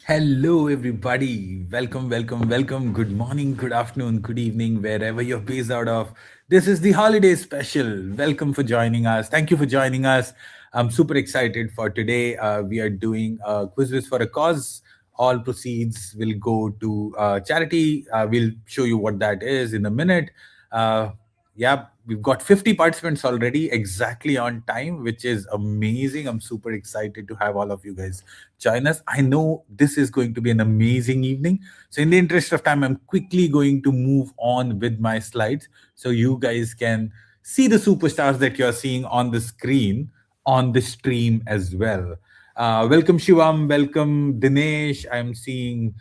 Hello, everybody. Welcome, welcome, welcome. Good morning, good afternoon, good evening, wherever you're based out of. This is the holiday special. Welcome for joining us. Thank you for joining us. I'm super excited for today. We are doing a quiz for a cause. All proceeds will go to charity. We'll show you what that is in a minute. Uh, yeah, we've got 50 participants already, exactly on time, which is amazing. I'm super excited to have all of you guys join us. I know this is going to be an amazing evening. So, in the interest of time, I'm quickly going to move on with my slides so you guys can see the superstars that you're seeing on the screen on the stream as well. Welcome, Shivam. Welcome, Dinesh. I'm seeing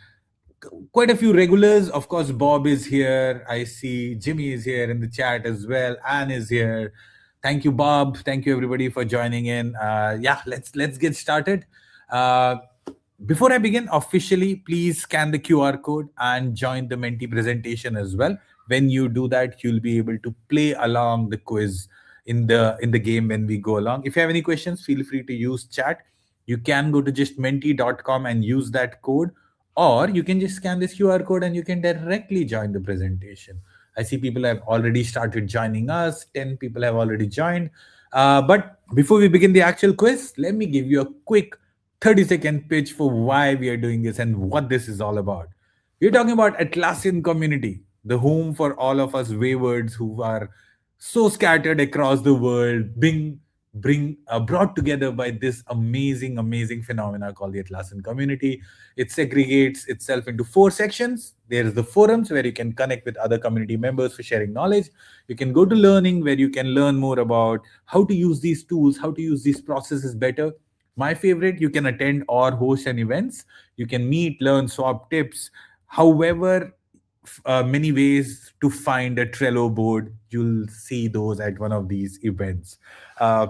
quite a few regulars. Of course, Bob is here. I see Jimmy is here in the chat as well. Anne is here. Thank you, Bob. Thank you, everybody, for joining in. Yeah, let's get started. Uh, Before I begin officially, please scan the QR code and join the Menti presentation as well. When you do that, you'll be able to play along the quiz in the game when we go along. If you have any questions, feel free to use chat. You can go to just menti.com and use that code, or you can just scan this QR code and you can directly join the presentation. I see people have already started joining us. 10 people have already joined. But before we begin the actual quiz, let me give you a quick 30-second pitch for why we are doing this and what this is all about. We're talking about Atlassian community, the home for all of us waywards who are so scattered across the world, being brought together by this amazing phenomena called the Atlassian community. It segregates itself into four sections. There is the forums where you can connect with other community members for sharing knowledge. You can go to learning where you can learn more about how to use these tools, how to use these processes better. My favorite, you can attend or host an events. You can meet, learn, swap tips. However, many ways to find a Trello board, you'll see those at one of these events. Uh,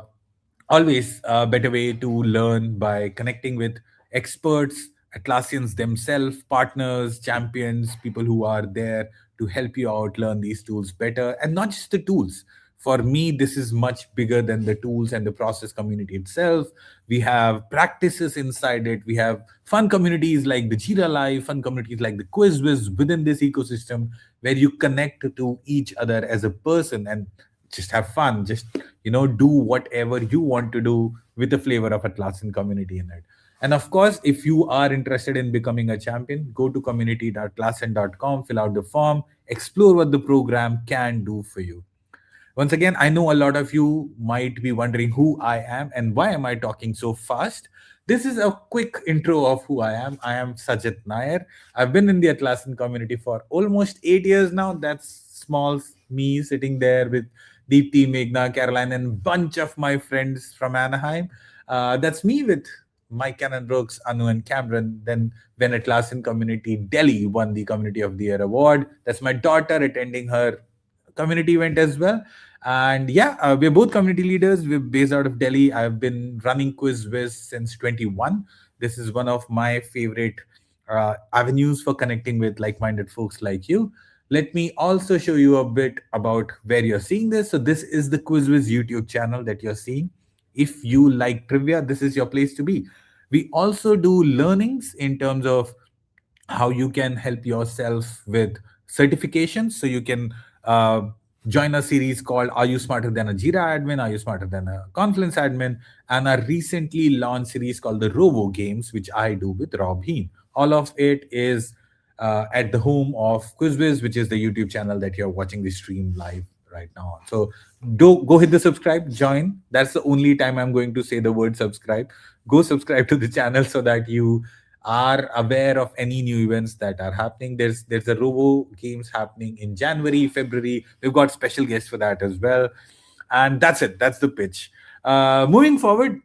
Always a better way to learn by connecting with experts, Atlassians themselves, partners, champions, people who are there to help you out learn these tools better. And not just the tools. For me, this is much bigger than the tools and the process community itself. We have practices inside it. We have fun communities like the Jira Live, fun communities like the QuizWiz within this ecosystem where you connect to each other as a person and just have fun. Just do whatever you want to do with the flavor of Atlassian community in it. And of course, if you are interested in becoming a champion, go to community.atlassian.com, fill out the form, explore what the program can do for you. Once again, I know a lot of you might be wondering who I am and why am I talking so fast. This is a quick intro of who I am. I am Sajit Nair. I've been in the Atlassian community for almost 8 years now. That's small me sitting there with Deepti, Meghna, Caroline, and bunch of my friends from Anaheim. That's me with Mike Cannon Brooks, Anu, and Cameron. Then, when Atlassian Community Delhi won the Community of the Year award, that's my daughter attending her community event as well. And yeah, we're both community leaders. We're based out of Delhi. I've been running QuizWiz since 21. This is one of my favorite avenues for connecting with like-minded folks like you. Let me also show you a bit about where you're seeing this. So this is the QuizWiz YouTube channel that you're seeing. If you like trivia, this is your place to be. We also do learnings in terms of how you can help yourself with certifications. So you can uh, join a series called Are You Smarter Than a Jira Admin? Are You Smarter Than a Confluence Admin? And a recently launched series called the Robo Games, which I do with Rob Heen. All of it is at the home of QuizWiz, which is the YouTube channel that you're watching the stream live right now on. So do go hit the subscribe, join. That's the only time I'm going to say the word subscribe. Go subscribe to the channel so that you are aware of any new events that are happening. There's a Robo Games happening in January, February. We've got special guests for that as well. And that's it. That's the pitch. Moving forward,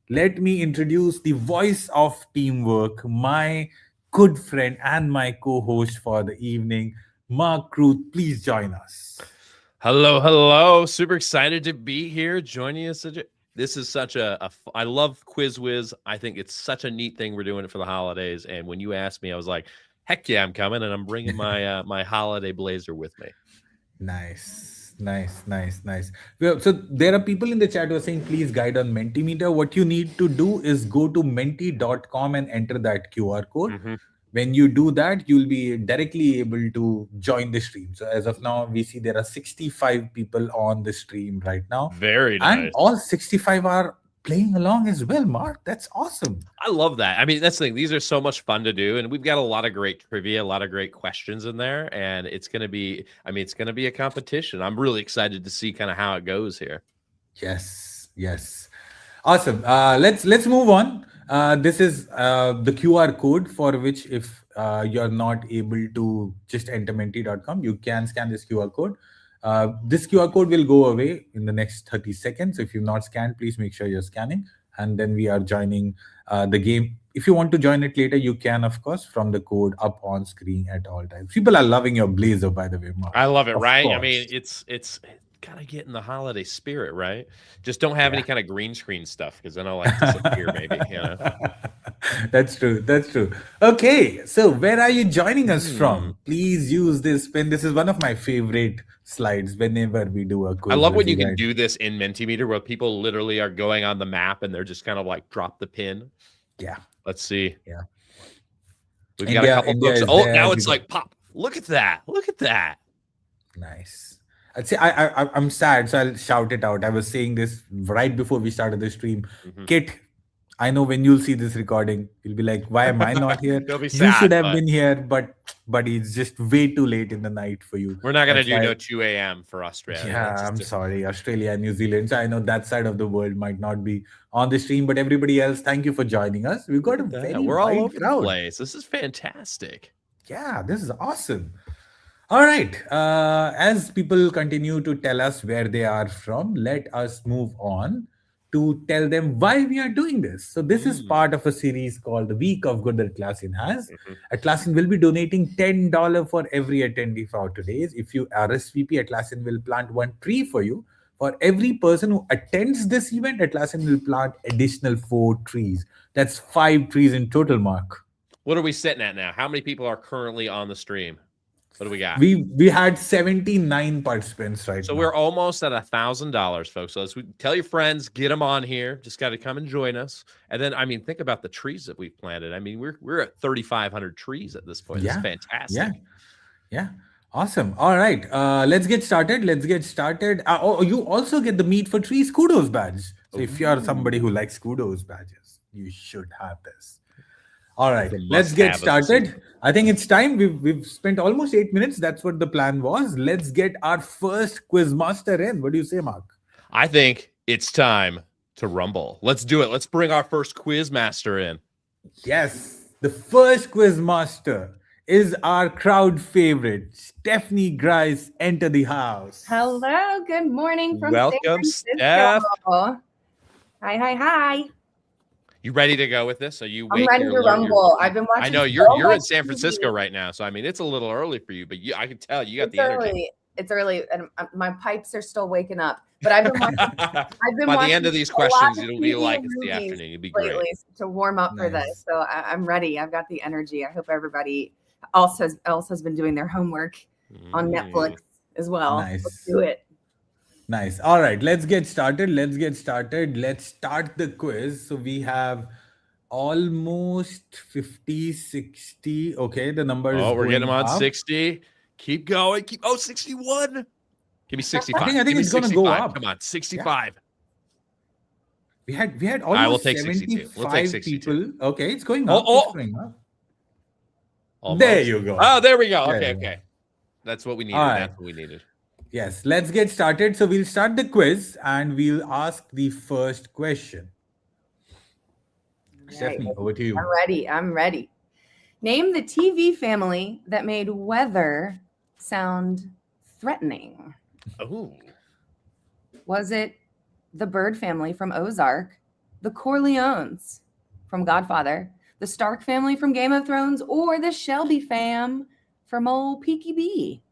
let me introduce the voice of teamwork, my good friend and my co-host for the evening, Mark Ruth. Please join us. Hello, hello. Super excited to be here joining us. This is such I love QuizWiz. I think it's such a neat thing. We're doing it for the holidays. And when you asked me, I was like, heck yeah, I'm coming. And I'm bringing my my holiday blazer with me. Nice. Nice, nice, nice. Well, so there are people in the chat who are saying, please guide on Mentimeter. What you need to do is go to menti.com and enter that QR code. Mhm. When you do that, you'll be directly able to join the stream. So as of now, we see there are 65 people on the stream right now. Very And nice. all 65 are playing along as well, Mark. That's awesome. I love that. I mean, that's the thing. These are so much fun to do, and we've got a lot of great trivia, a lot of great questions in there, and it's going to be. I mean, it's going to be a competition. I'm really excited to see kind of how it goes here. Yes, yes. Awesome. Let's move on. This is the QR code for which if you're not able to just enter menti.com, you can scan this QR code. This QR code will go away in the next 30 seconds. If you've not scanned, please make sure you're scanning. And then we are joining the game. If you want to join it later, you can, of course, from the code up on screen at all times. People are loving your blazer, by the way, Mark. I love it, Of right? I course. mean, it's gotta get in the holiday spirit, right? Just don't have any kind of green screen stuff because then I'll like disappear, maybe, you know. That's true. That's true. Okay, so where are you joining us from? Please use this pen. This is one of my favorite slides whenever we do a quiz. I love when with you can guys. do this in Mentimeter where people literally are going on the map and they're just kind of like drop the pin. Yeah, Let's see. yeah. We've got a couple India books. is Oh, there. now We it's got- like pop. Look at that. Look at that. Nice. I'd say I'm sad, so I'll shout it out. I was saying this right before we started the stream. Mhm. Kit, I know when you'll see this recording, you'll be like, "Why am I not here? You'll be You sad, should have but- been here, but it's just way too late in the night for you." We're not going to That's do why- no 2 a.m. for Australia. Yeah, It's I'm just- sorry, Australia and New Zealand. So I know that side of the world might not be on the stream, but everybody else, thank you for joining us. We've got a Yeah, very we're all wide over the crowd. place. This is fantastic. Yeah, this is awesome. All right. As people continue to tell us where they are from, let us move on to tell them why we are doing this. So this is part of a series called The Week of Good that Atlassian has. Atlassian will be donating $10 for every attendee for today's. If you RSVP, Atlassian will plant one tree for you. For every person who attends this event, Atlassian will plant additional 4 trees. That's 5 trees in total, Mark. What are we sitting at now? How many people are currently on the stream? What do we got? We had 79 participants right So now. we're almost at $1,000, folks. So let's tell your friends, get them on here. Just got to come and join us. And then, I mean, think about the trees that we've planted. I mean, we're at 3,500 trees at this point. Yeah. It's fantastic. Yeah. Yeah. Awesome. All right. Let's get started. You also get the Meet for Trees Kudos badge. So if you're somebody who likes Kudos badges, you should have this. All right. It's a Let's get must-have of the started. season. I think it's time. We've spent almost 8 minutes. That's what the plan was. Let's get our first quizmaster in. What do you say, Mark? I think it's time to rumble. Let's do it. Let's bring our first quiz master in. Yes. The first quizmaster is our crowd favorite, Stephanie Grice. Enter the house. Hello, good morning from Welcome, San Francisco. Steph. Hi. You ready to go with this? Are you? I'm awake? ready You're to alert? rumble. I've been watching. I know so you're in much San TV. Francisco right now, so I mean it's a little early for you, but I can tell you got It's the energy. early. It's early, and my pipes are still waking up. But I've been watching. By the end of these a lot questions, of it'll be TV like and it's the movies afternoon. You'll be great. lately to warm up for Nice. this. So I'm ready. I've got the energy. I hope everybody else has been doing their homework on Netflix as well. Nice. Let's do it. Nice. All right, let's get started. Let's start the quiz. So we have almost 50, 60. Okay, the number is Oh, we're getting them going on up. 60. Keep going. 61. Give me 65. I think Give me it's gonna go 65. up. Come on, 65. We had I will almost take 62. 75 We'll take 62. people. Okay, it's going Oh, up. oh. It's going up. Almost. There you go. Oh, there we go. There Okay, you go. okay. That's what we needed. All right. That's what we needed. Yes, let's get started. So we'll start the quiz and we'll ask the first question. Right. Stephanie, over to you. I'm ready. Name the TV family that made weather sound threatening. Oh, Was it the Bird family from Ozark, the Corleones from Godfather, the Stark family from Game of Thrones, or the Shelby fam from old Peaky B?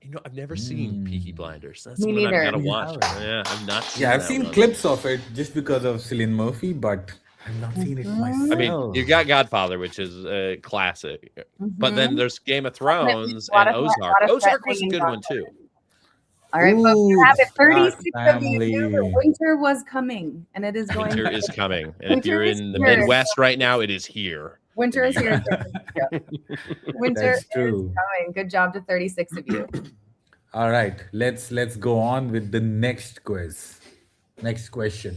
you know, I've never seen Peaky Blinders. That's Me one I've neither. got to You watch. haven't? Yeah, I've not seen Yeah, I've that seen one. clips of it just because of Cillian Murphy, but I've not seen it Mhm. myself. I mean, you got Godfather, which is a classic, but then Mhm. there's Game of Definitely Thrones a lot and of- Ozark. lot of Ozark was a threatening good one too. Godfather. All right, folks, you Ooh, have it. Stark 36 of you knew that family. winter was coming, and it is going. Winter is coming. And if Winter you're is in the here. Midwest right now, it is here. Winter is here. Winter That's is true. coming. Good job to 36 of you. All right, let's go on with the next quiz. Next question.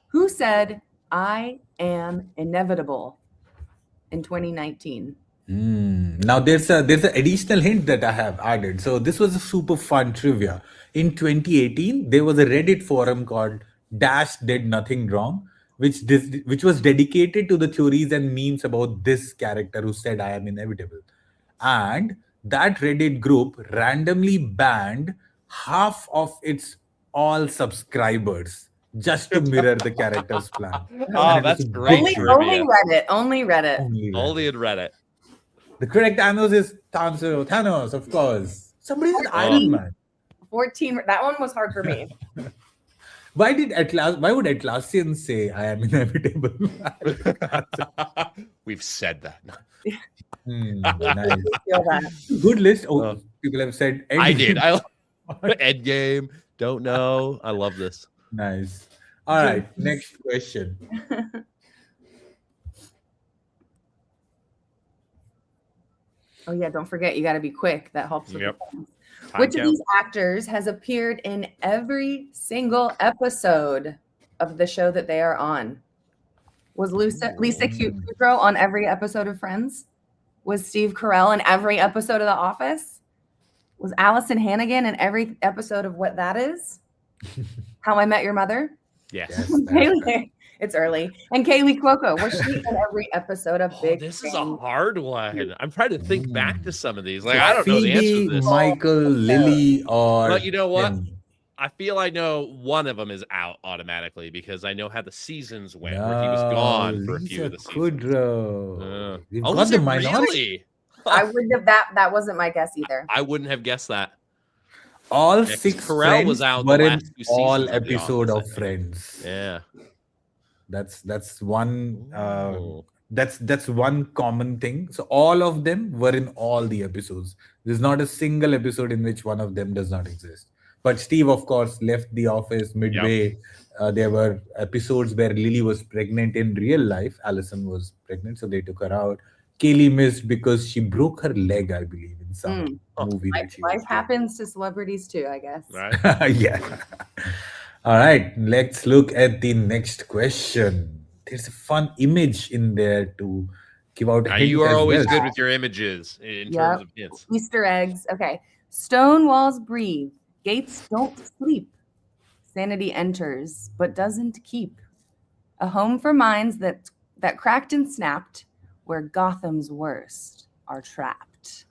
Who said I am inevitable in 2019? Now there's an additional hint that I have added. So this was a super fun trivia. In 2018, there was a Reddit forum called Dash Did Nothing Wrong, which was dedicated to the theories and memes about this character who said I am inevitable. And that Reddit group randomly banned half of its all subscribers just to mirror the character's plan. Oh, And it was that's a great big trivia. Only Reddit. Only Reddit. Only Reddit. Only in Reddit. The correct answer is Thanos, of course. Somebody said Iron Man. 14. That one was hard for me. Why would Atlassian say I am inevitable? We've said that. Nice. Feel that. Good list. Oh, people have said I did. Endgame. Endgame. Don't know. I love this. Nice. All right. Next question. Oh yeah, don't forget, you got to be quick. That helps with Yep. the times. Time Which of count. these actors has appeared in every single episode of the show that they are on? Was Lisa Kudrow on every episode of Friends? Was Steve Carell in every episode of The Office? Was Allison Hannigan in every episode of What That Is? How I Met Your Mother? Yes. Yes. Kaylee, it's early. And Kaylee Cuoco, was she in every episode of Oh, Big this is a Bang? hard one. I'm trying to think back to some of these. Like, I don't know the answer Phoebe, to this. Michael, Lily, or But you know what? Penny. I feel I know one of them is out automatically because I know how the seasons went, where he was gone for a few of the seasons. Kudrow. You've Oh, got was the it minority. really? I wouldn't have that wasn't my guess either. I wouldn't have guessed that. All Yeah, 'cause 6 Carell friends was out were the in last 2 all seasons of The episode Office, I of think. Friends. Yeah. That's one. Ooh. That's one common thing. So all of them were in all the episodes. There's not a single episode in which one of them does not exist. But Steve, of course, left the office midway. There were episodes where Lily was pregnant in real life. Allison was pregnant, so they took her out. Kaylee missed because she broke her leg, I believe, in some movie that she Life was in. happens to celebrities too, I guess. Right. Yeah. All right. Let's look at the next question. There's a fun image in there to give out. Now, hint you are as always well. good with your images in Yep. terms of hints. Easter eggs. Okay. Stone walls breathe. Gates don't sleep. Sanity enters, but doesn't keep. A home for minds that cracked and snapped, where Gotham's worst are trapped.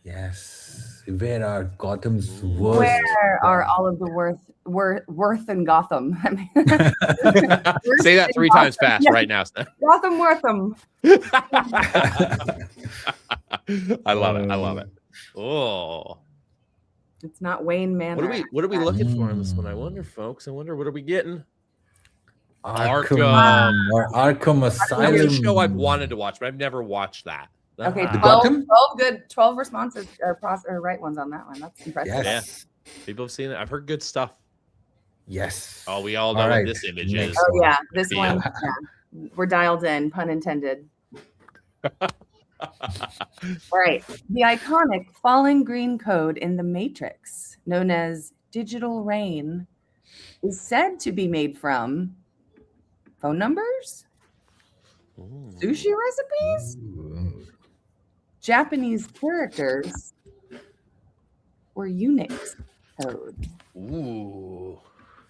Yes. Where are Gotham's worst? Where are all of the worth in Gotham? I mean, Say that 3 times fast right now. Gotham Wortham. I love it. I love it. Oh, It's not Wayne Manor. what are we looking for on this one? I wonder, folks. I wonder what are we getting? Arkham or Arkham That's Asylum. a show I've wanted to watch, but I've never watched that. Okay, Ah, 12 12 Gotham? good, 12 responses or right ones on that one. That's impressive. Yes. people have seen it. I've heard good stuff. Yes. Oh, we all know All what right, this image next is. Oh yeah, this Yeah. one. Yeah. We're dialed in, pun intended. All right. The iconic falling green code in the Matrix, known as digital rain, is said to be made from phone numbers, Ooh. sushi recipes, Ooh. Japanese characters, or Unix code. Ooh.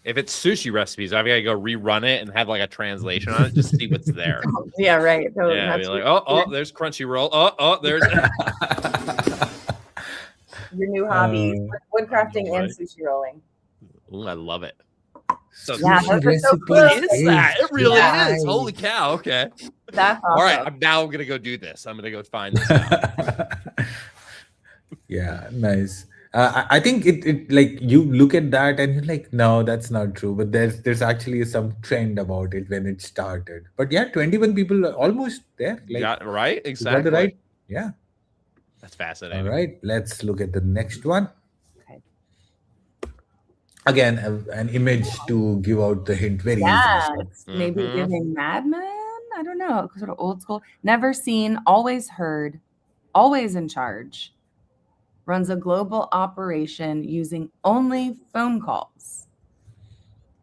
If it's sushi recipes, I've got to go rerun it and have like a translation on it just to see what's there. Yeah, right. So Yeah, that's be like, oh, there's Crunchyroll. Oh, there's. your new hobbies, woodcrafting right. and sushi rolling. Ooh, I love it. So Yeah, Sushi those are so recipes. cool. what is that? It really Nice. is. Holy cow. Okay. That's awesome. All right. I'm going to go do this. I'm going to go find this out. Yeah, nice. I think it like you look at that and you're like, no, that's not true. But there's actually some trend about it when it started. But yeah, 21 people are almost there. Like Yeah, right? you got Exactly. it right. Yeah. That's fascinating. All right, let's look at the next one. Okay. Again, an image to give out the hint very Yeah, easily. it's maybe Mhm. giving Mad Men. I don't know, sort of old school. Never seen, always heard, always in charge. Runs a global operation using only phone calls.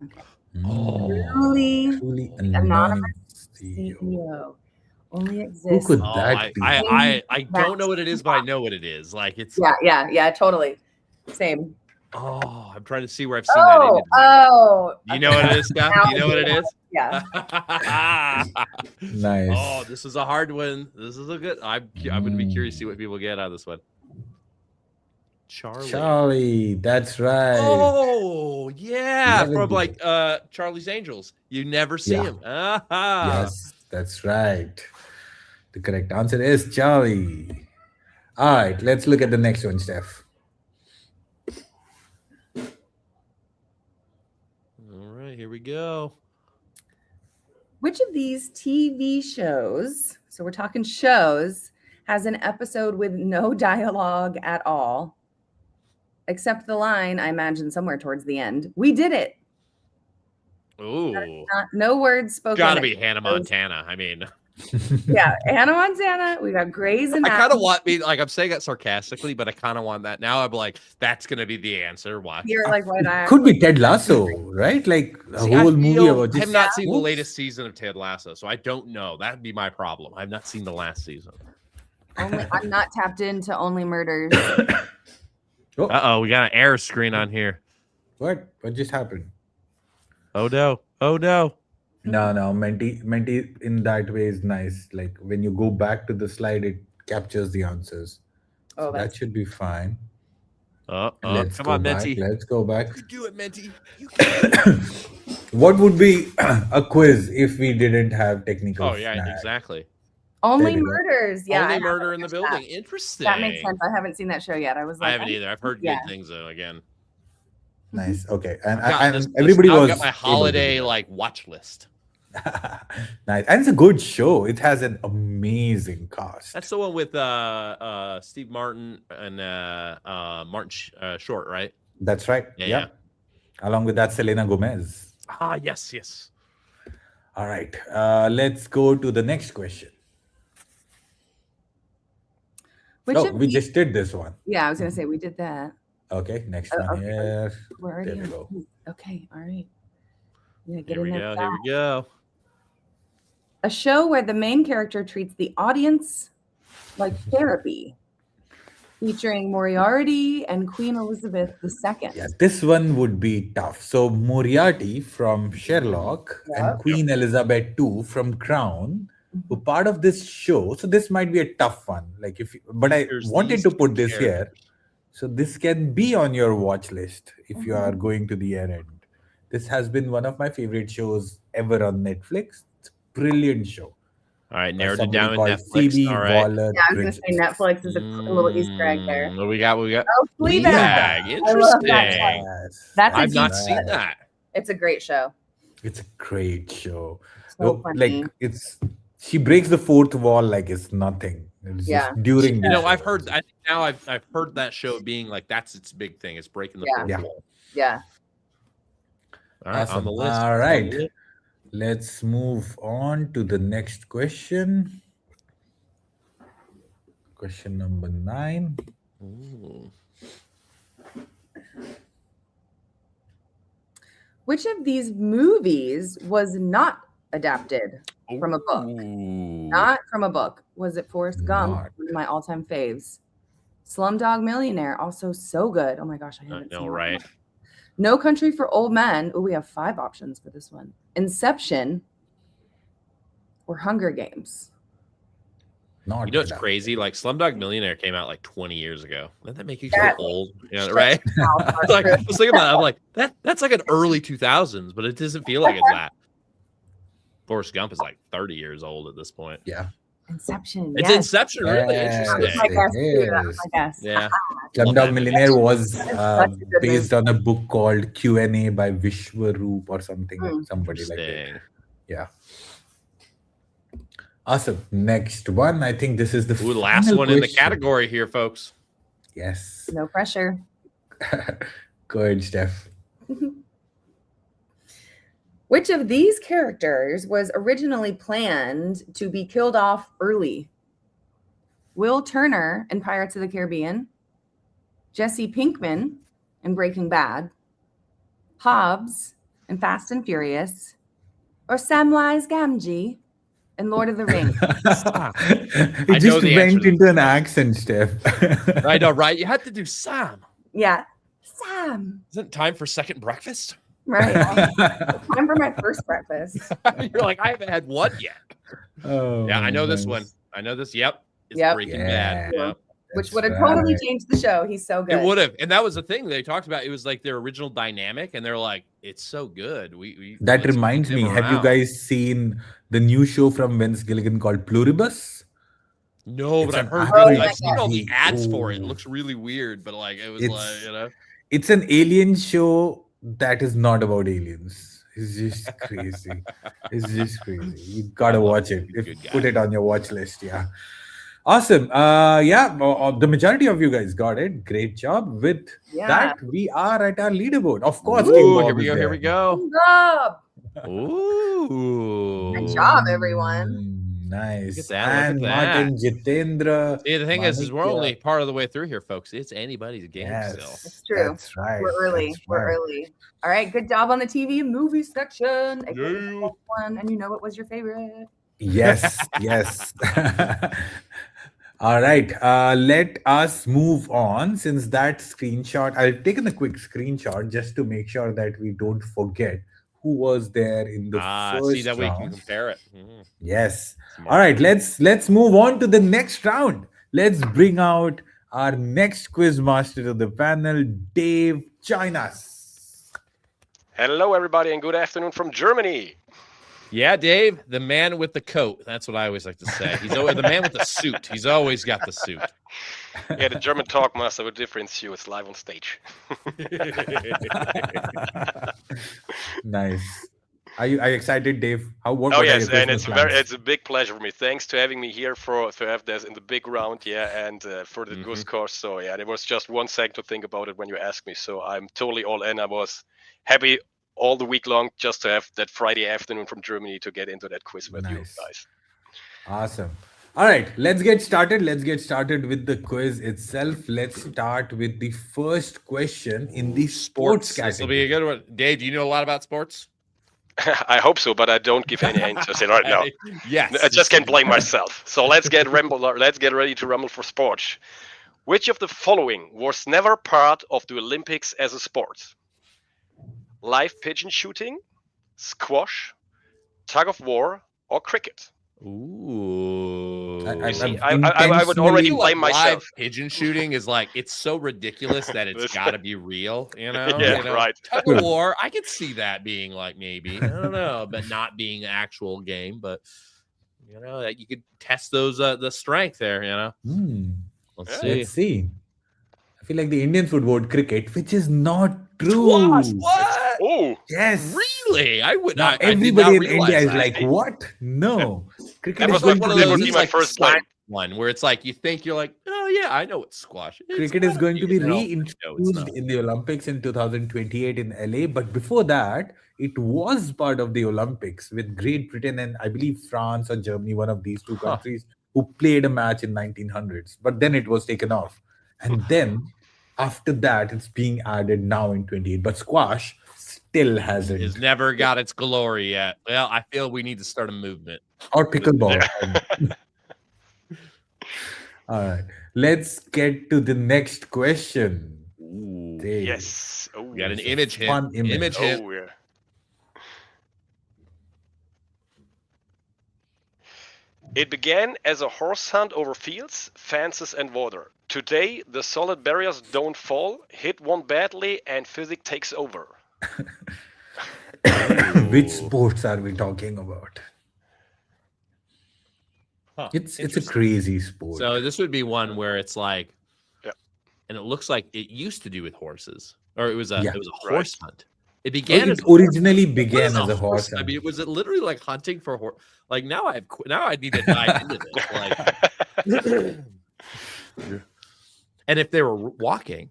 Okay. Oh. Truly anonymous CEO. CEO. Only Who exists. could Oh, that be? I don't know what it is, but I know what it is. Like it's Yeah, totally. Same. oh, I'm trying to see where I've seen that image. Do you know what it is, Steph? Do you know what it is? Yeah. Nice. Oh, this is a hard one. This is a good. I'm going to be curious to see what people get out of this one. Charlie, that's right. Oh, yeah, Never from do like Charlie's Angels. You never see Yeah. him. Ah. Yes, that's right. The correct answer is Charlie. All right, let's look at the next one, Steph. All right, here we go. Which of these TV shows, so we're talking shows, has an episode with no dialogue at all, except the line, I imagine somewhere towards the end, we did it. Ooh. No words spoken. Gotta be Hannah Montana. I mean, Yeah, Hannah Montana. We got Grey's I Anatomy. kind of want me like I'm saying that sarcastically, but I kind of want that now. I'm like, that's gonna be the answer. Watch. You're like, what? Could be Ted Lasso, right? Like a See, whole I movie feel- about I have just not seen the Oops. latest season of Ted Lasso, so I don't know. That'd be my problem. I've not seen the last season. I'm not tapped into Only Murders. Oh, We got an error screen on here. what just happened? Oh no! Oh no! No, Menti in that way is nice. Like when you go back to the slide, it captures the answers. Oh, So that that's should be fine. Come on, Menti. Let's go back. You do it, Menti. You What would be a quiz if we didn't have technical? Oh yeah, snag? exactly. Only There we go. Murders. Yeah, I Only haven't murder in the watched building. That. Interesting. That makes sense. I haven't seen that show yet. I was like, I haven't either. I've heard Yeah. good things though. Again, Nice. Okay, and I've got this- everybody I've was got my able to holiday do that. like watch list. Nice, and it's a good show. It has an amazing cast. That's the one with Steve Martin and Martin Short, right? That's right. Yeah, Yeah. Along with that, Selena Gomez. Ah, yes. All right. Let's go to the next question. Which Oh, of we these- just did this one. Yeah, I was gonna say we did that. Okay, next Oh, one okay. here. We're already There we on- go. Okay, all right. Yeah, get Here we in there. go. Here we go. A show where the main character treats the audience like therapy, featuring Moriarty and Queen Elizabeth II. Yeah, this one would be tough. So Moriarty from Sherlock Yeah. and Queen Elizabeth II from Crown were part of this show. So this might be a tough one. Like but I There's wanted these to put two this here. characters. So this can be on your watch list if you are Mhm. going to the year end. This has been one of my favorite shows ever on Netflix. It's a brilliant show. All right, By narrowed it somebody down with called Netflix. Phoebe All right. Waller Yeah, I was gonna say Bridges. Netflix is a little Easter egg there. What we got? Oh, Fleabag. Fleabag. I love Interesting. that show. Yes, That's a I've not deep seen cut. that. It's a great show. It's a great show. So No, funny. like she breaks the fourth wall like it's nothing. It's Yeah. just during the You know, show. I've heard. I think now I've heard that show being like that's its big thing. It's breaking the Yeah. fourth Yeah. wall. Yeah. All right, on Awesome. the list. All On the right. list. Let's move on to the next question. Question number 9. Ooh. Which of these movies was not adapted from a book? Ooh. Not from a book. Was it Forrest Gump? Not. One of my all-time faves. Slumdog Millionaire, also so good. Oh my gosh, I I haven't know, seen that right? one. No Country for Old Men. Oh, we have 5 options for this one. Inception or Hunger Games. Not You know what's adapted. crazy? Like Slumdog Millionaire came out like 20 years ago. Doesn't that make you feel That- old? Yeah, right? Like, I was thinking about it. I'm like, that's like an early 2000s, but it doesn't feel like it's that. Forrest Gump is like 30 years old at this point. Yeah. Inception. It's yes. Inception, really Yes. That was interesting. my guess too. That It was is. my guess. Yeah. Love Slumdog that Millionaire was such a good based on a book called Q&A by Vishwaroop or something, like somebody like that. Interesting. Yeah. Awesome. Next one. I think this is the Ooh, last final one in the question. category here, folks. Yes. No pressure. Go ahead, Steph. Which of these characters was originally planned to be killed off early? Will Turner in Pirates of the Caribbean, Jesse Pinkman in Breaking Bad, Hobbs in Fast and Furious, or Samwise Gamgee in Lord of the Rings? It I know just the answer went to into this an question. accent, Steph. I know, right? You had to do Sam. Yeah. Sam. Isn't it time for second breakfast? Right. Time for my first breakfast. You're like, I haven't had one yet. Oh, Yeah, I know this nice. one. I know this. Yep. It's Yep. Breaking Yeah. Bad. Yep. Which That's would have totally right. changed the show. He's so good. It would have. And that was the thing they talked about. It was like their original dynamic, and they're like, it's so good. That let's reminds keep me, him have you around. guys seen the new show from Vince Gilligan called Pluribus? No, It's but I've an heard Oh, I've yeah, seen all the RPG. ads for it. It Ooh. looks really weird, but like it was It's- like, It's an alien show that is not about aliens. It's just crazy. It's just crazy. You gotta I love watch it. it. He's a good Put guy. it on your watch list. Yeah. Awesome. The majority of you guys got it. Great job. With Yeah. that, we are at our leaderboard. Of course, Ooh, King Bob here we is go. Here there. we go. Good job. Ooh. Good job, everyone. Nice. Look at that, look at And that. Martin, Jitendra. See, the thing is we're Manikya. only part of the way through here, folks. It's anybody's game Yes, still. It's true. That's right. We're early. That's We're right. early. All right. Good job on the TV and movie section. It was the Yeah. best one, and you know what was your favorite? Yes, yes. All right. Let us move on. Since that screenshot, I've taken a quick screenshot just to make sure that we don't forget who was there in the first See that way you can round. compare it. Mhm. Yes. Smart. All right. Let's move on to the next round. Let's bring out our next quiz master to the panel, Dave. Join us. Hello, everybody, and good afternoon from Germany. Yeah, Dave, the man with the coat. That's what I always like to say. He's always the man with the suit. He's always got the suit. Yeah, the German talk master with different suits live on stage. Nice. Are you excited, Dave? What Oh are yes, your and Christmas plans? it's a big pleasure for me. Thanks to having me here to have this in the big round, yeah, and for the goose course. So yeah, there was just 1 second to think about it when you asked me. So I'm totally all in. I was happy all the week long just to have that Friday afternoon from Germany to get into that quiz with you Nice. guys. Awesome. All right, let's get started. Let's get started with the quiz itself. Let's start with the first question in the sports This will be a category. good one. Dave, do you know a lot about sports? I hope so, but I don't give any answers right now. Yes. I just can't blame myself. So let's get ready to rumble for sports. Which of the following was never part of the Olympics as a sport? Live pigeon shooting, squash, tug of war, or cricket? Ooh. I- See, I'm I would already intentionally- blame myself. Live pigeon shooting is like it's so ridiculous that it's got to be real, you know? Yeah, You know? right. Tug of war, I could see that being like maybe I don't know, but not being an actual game. But you know that you could test those the strength there. You know, let's Yeah. see. Let's see. I feel like the Indians would vote cricket, which is not true. Squash, what? Oh, Yes. Really? I would Now not. I did everybody not in realize India is that. like, what? No. Cricket That is was going like to one of those- be be my first blame. one where it's like you think you're like, oh yeah, I know it's squash. It's cricket is not, going to be you know. No, it's reintroduced not. in the Olympics in 2028 in LA. But before that, it was part of the Olympics with Great Britain and I believe France or Germany, one of these two Huh. countries, who played a match in 1900s. But then it was taken off. And then after that, it's being added now in 28. But squash still hasn't. It's never got its glory yet. Well, I feel we need to start a movement. Or pickleball. All right. Let's get to the next question. Ooh. Dave. yes. Oh, We got an It's a image hit. fun image. Image hit. Oh, yeah. It began as a horse hunt over fields, fences, and water. Today, the solid barriers don't fall, hit one badly, and physics takes over. Which sports are we talking about? Huh, It's a interesting. crazy sport. So this would be one where it's like, Yeah. and it looks like it used to do with horses, or it was a Yeah. it was a Right. horse hunt. It began it as originally what began is as a horse. I mean, was it literally like hunting for horse? Like now I need to dive into this. Like, and if they were walking,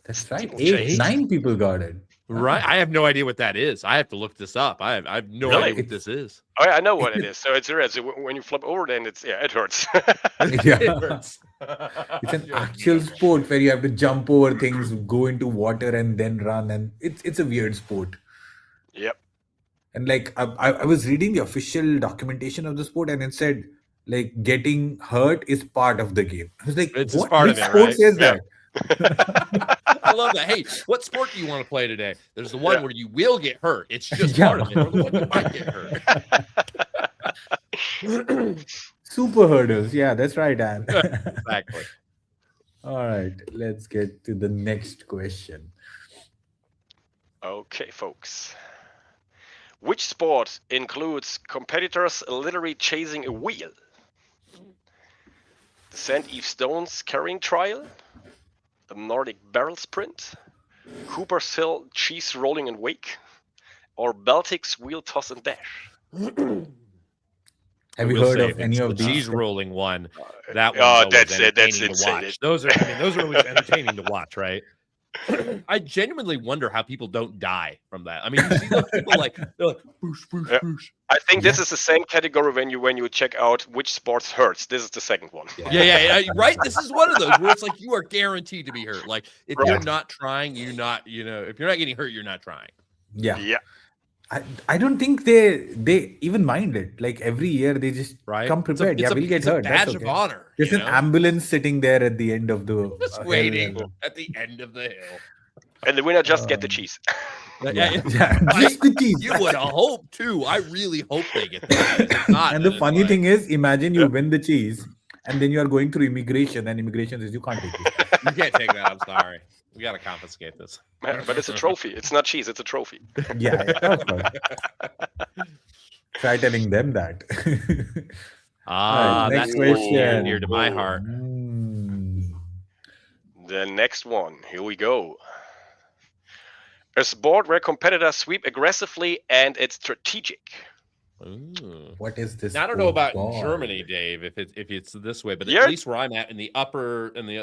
That's right. Chase. 9 people got it. right? I have no idea what that is. I have to look this up. I have no Really? idea what this is. Oh, yeah, I know what it is. So it's red. So when you flip over, then it hurts. Yeah. It hurts. It's an actual sport where you have to jump over things, go into water, and then run. And it's a weird sport. Yep. And like I was reading the official documentation of the sport, and it said like getting hurt is part of the game. I was like, It's just what? part Which of it, sport right? says Yeah. that? I love that. Hey, what sport do you want to play today? There's the one Yeah. where you will get hurt. It's just Yeah. part of it. Or the one you might get hurt. Super hurdles. Yeah, that's right, Dan. Exactly. All right, let's get to the next question. Okay, folks. Which sport includes competitors literally chasing a wheel? The St. Eve Stones carrying trial? The Nordic barrel sprint? Cooper's Hill cheese rolling and wake? Or Baltic's wheel toss and dash? Have you Will heard say of if any it's of the these? cheese rolling one? That one. Oh, that's it. That's To insane. watch. Those are always entertaining to watch, right? I genuinely wonder how people don't die from that. I mean, you see those people like they're like boosh, boosh, Yeah. boosh. I think this is the same category when you check out which sports hurts. This is the second one. Yeah, right. This is one of those where it's like you are guaranteed to be hurt. Like if you're Right. not trying, if you're not getting hurt, you're not trying. Yeah. Yeah. I don't think they even mind it. Like every year they just Right? come prepared. Yeah, we'll get it's hurt. a That's badge okay. of honor. There's you an know? ambulance sitting there at the end of the Just hill waiting and- at the end of the hill. And the winner just get the cheese. Yeah, Yeah, yeah, just the cheese. you would hope too. I really hope they get that. If not, And then the it's funny like- thing is, imagine you win the cheese, and then you are going through immigration, and immigration says you can't take it. you can't take that. I'm sorry. We got to confiscate this. But it's a trophy. It's not cheese. It's a trophy. Yeah, of course. Try telling them that. Ah, next that's near question. near to my heart. The next one. Here we go. A sport where competitors sweep aggressively and it's strategic. Ooh. What is this? Now, I don't know about sport? Germany, Dave, if it's this way, but Yeah. at least where I'm at in the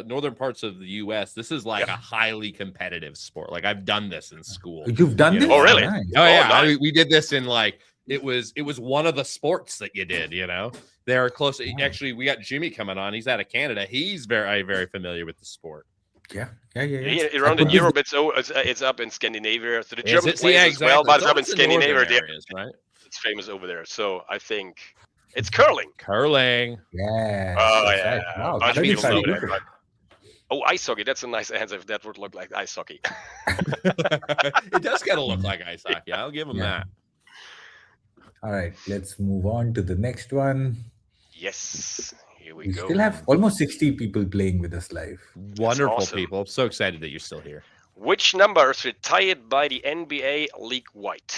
northern parts of the U.S., this is like a highly competitive sport. Like I've done this in school. You've done You this? know, Oh, really? Nice. Oh yeah, nice. we did this in like it was one of the sports that you did. You know, they're close. Wow. Actually, we got Jimmy coming on. He's out of Canada. He's very familiar with the sport. Yeah. Around in Europe, it's up in Scandinavia. So the Is German it? plays Yeah, as well, exactly. but it's up in always the northern Scandinavia. areas, right? It's famous over there. So I think it's curling. Curling. Yeah. Oh, that's yeah. right. Wow, Bunch of 35 people know people. that. Oh, ice hockey. That's a nice answer. If that would look like ice hockey. It does kind of look like ice hockey. I'll give him Yeah. that. All right, let's move on to the next one. Yes. Here we We go. still have almost 60 people playing with us live. Wonderful awesome. people. I'm so excited that you're still here. Which number is retired by the NBA league-wide?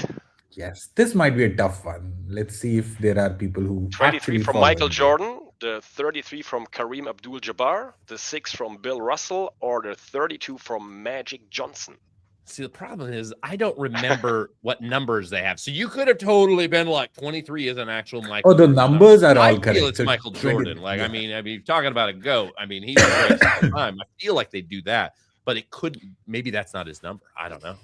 Yes, this might be a tough one. Let's see if there are people who 23 actually from follow Michael it. Jordan, the 33 from Kareem Abdul-Jabbar, the 6 from Bill Russell, or the 32 from Magic Johnson. See, the problem is I don't remember what numbers they have. So you could have totally been like 23 is an actual Michael. Oh, the Jordan numbers are I all feel correct. it's So Michael 20 Jordan. Like, yeah. I mean, talking about a GOAT. I mean, he's the greatest of all time. I feel like they do that, but it could maybe that's not his number. I don't know.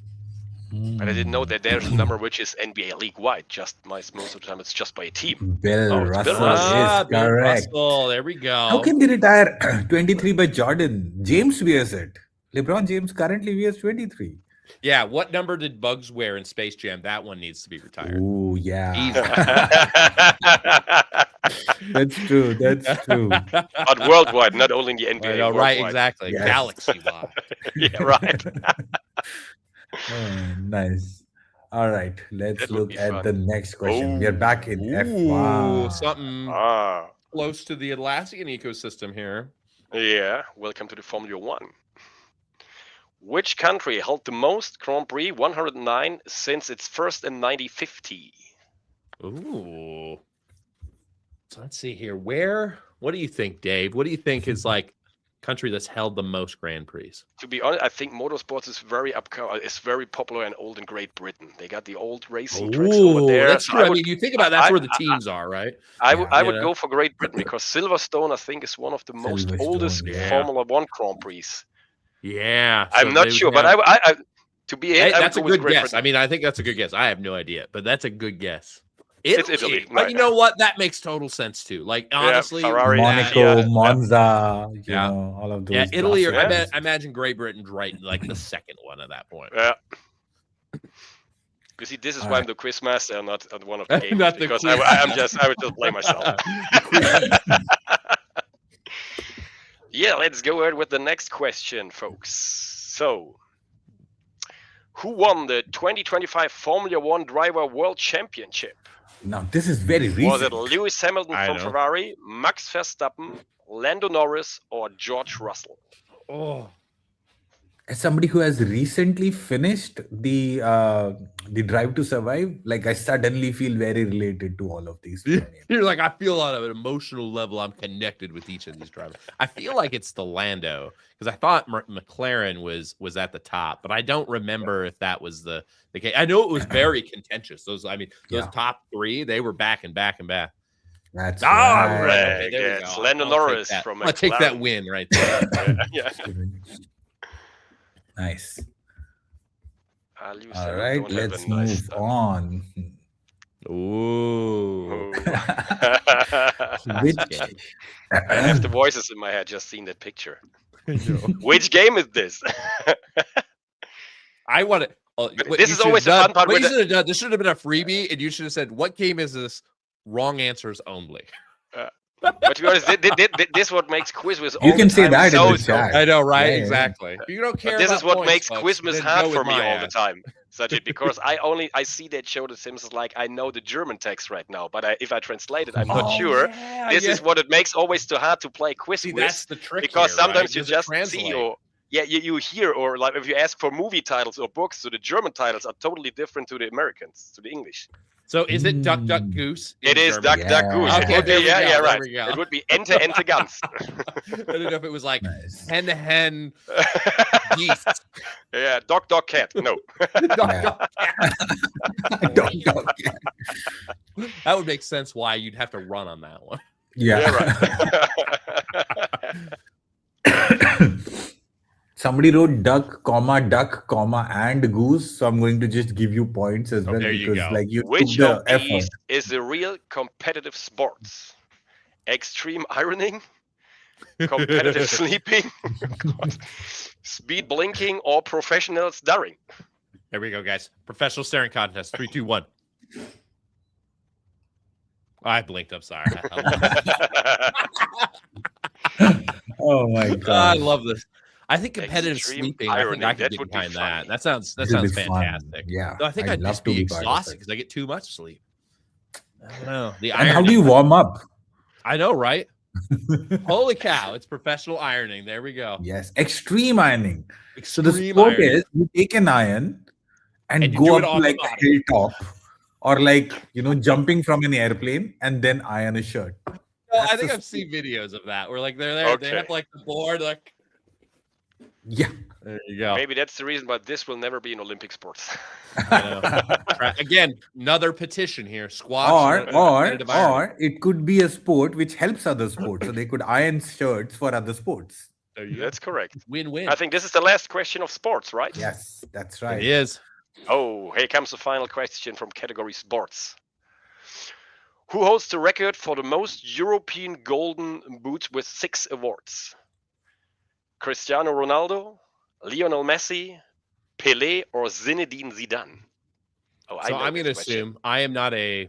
But I didn't know that there's a number which is NBA league-wide. Just most of the time, it's just by a team. Bill Oh, it's Bill Russell Russell. is Bill correct. Russell, there we go. How can they retire 23 by Jordan? James wears it. LeBron James currently wears 23. Yeah, what number did Bugs wear in Space Jam? That one needs to be retired. Oh, yeah. Easy. That's true. That's true. But worldwide, not only in the NBA. I know, right, worldwide. exactly. Yes. Galaxy-wide. Yeah, right. Oh, nice. All right. Let's That would look be at fun. the next question. We are back in Ooh, F1. something Ah, close to the Atlassian ecosystem here. yeah. Welcome to the Formula One. Which country held the most Grand Prix 109 since its first in 1950? Ooh. So let's see here. What do you think, Dave? What do you think is like country that's held the most Grand Prix? To be honest, I think motorsports is very It's very popular and old in Great Britain. They got the old racing tracks over there. That's So true. I mean, you think about that's where the teams are, right? I Yeah. would go for Great Britain because Silverstone, I think, is one of the most Silverstone, oldest yeah. Formula One Grand Prix. Yeah. I'm not sure, but I to be in, I would that's a go with good Great guess. Britain. I mean, I think that's a good guess. I have no idea, but that's a good guess. It's Italy. But you know what? That makes total sense too. Like honestly, Ferrari, Monaco, yeah. Monza, you Yeah. know, all of those. yeah, Italy. Or classics. I imagine Great Britain's right, like the second one at that point. Yeah. You see, this is why I'm the quizmaster and not one of the gamers, Not the because quiz- I would just blame myself. Yeah, let's go ahead with the next question, folks. So, who won the 2025 Formula One Driver World Championship? Now this is very recent. Was it Lewis Hamilton I from know. Ferrari, Max Verstappen, Lando Norris, or George Russell? Oh, As somebody who has recently finished the Drive to Survive, like I suddenly feel very related to all of these. you're like, I feel on an emotional level, I'm connected with each of these drivers. I feel like it's the Lando because I thought McLaren was at the top, but I don't remember if that was the case. I know it was very contentious. Those top three, they were back and back and back. That's right. right. Okay, there we It's go. Lando I'll take Norris that. from I'll take that McLaren. win right there. Yeah. Nice. Lewis All Hamilton right, don't have let's a nice move start. on. Ooh. Which I have the voices in my head just seeing that picture. Which game is this? I want to. This is always the fun part. What you should have done. This should have been a freebie, and you should have said, "What game is this?" Wrong answers only. But to be honest, this what makes QuizWiz. You all can the say time that in so, the so- chat. I know, right? Yeah, yeah. Exactly. You don't care. But this about is what points, makes folks. QuizWiz Then hard go for with me my all the ass. time. Such it because I see that show The Simpsons like I know the German text right now, but if I translate it, I'm not sure. Yeah, This yeah. is what it makes always too hard to play See, QuizWiz. that's the trick. Because here, sometimes right? you Does it just translate? see or you hear, or like if you ask for movie titles or books, so the German titles are totally different to the Americans, to the English. So is it Duck Duck Goose? in It is German? Duck Duck Goose. Yeah. It would be, there we go, yeah, there right. we go. It would be Ente Ente Gans. I don't know if it was like Nice. hen to hen geese. Yeah, Dog Dog Cat. No. Duck, Yeah. duck. Don't. That would make sense why you'd have to run on that one. Yeah. Right. Somebody wrote duck, comma, and goose. So I'm going to just give you points as Oh, well there you because go. like you Which took of the these effort. is the real competitive sports? Extreme ironing, competitive sleeping, speed blinking, or professional staring? There we go, guys. Professional staring contest. 3, 2, 1. I blinked. I'm sorry. Oh my I god. love this. I think competitive Extreme sleeping. I think ironing, I could that get would be behind that. funny. That sounds This would be fun. fantastic. Yeah. So I think I'd love just to be part of exhausted it. because I get too much sleep. I don't know. The And how ironing. do you warm up? I know, right? Holy cow! It's professional ironing. There we go. Yes, extreme ironing. So the Extreme sport ironing. is you take an iron and And you go do up it to on the like bottom. a hilltop or like jumping from an airplane and then iron a shirt. Well, I That's think the I've seen videos of that where like they're there, they have Okay. like the board, like Yeah. there you go. Maybe that's the reason why this will never be an Olympic sport. Right. Again, another petition here. Squash Or competitive ironing. it could be a sport which helps other sports. So they could iron shirts for other sports. There you go. That's correct. Win-win. I think this is the last question of sports, right? Yes, that's It right. is. Oh, here comes the final question from category sports. Who holds the record for the most European golden boots with 6 awards? Cristiano Ronaldo, Lionel Messi, Pelé, or Zinedine Zidane? Oh, So I'm going to this question. assume I am not a